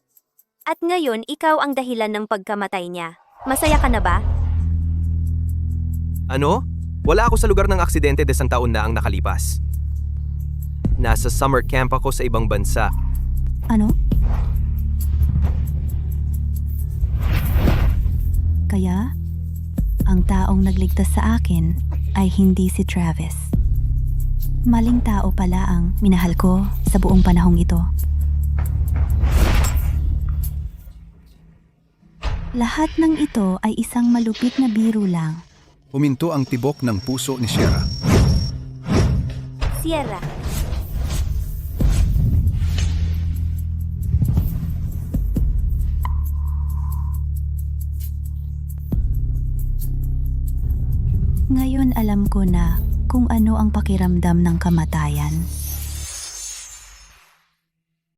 At ngayon, ikaw ang dahilan ng pagkamatay niya. Masaya ka na ba? Ano? Wala ako sa lugar ng aksidente 10 taon na ang nakalipas. Nasa summer camp ako sa ibang bansa. Ano? Kaya, ang taong nagligtas sa akin ay hindi si Travis. Maling tao pala ang minahal ko sa buong panahong ito. Lahat ng ito ay isang malupit na biro lang. Huminto ang tibok ng puso ni Sierra. Sierra. Ngayon alam ko na kung ano ang pakiramdam ng kamatayan.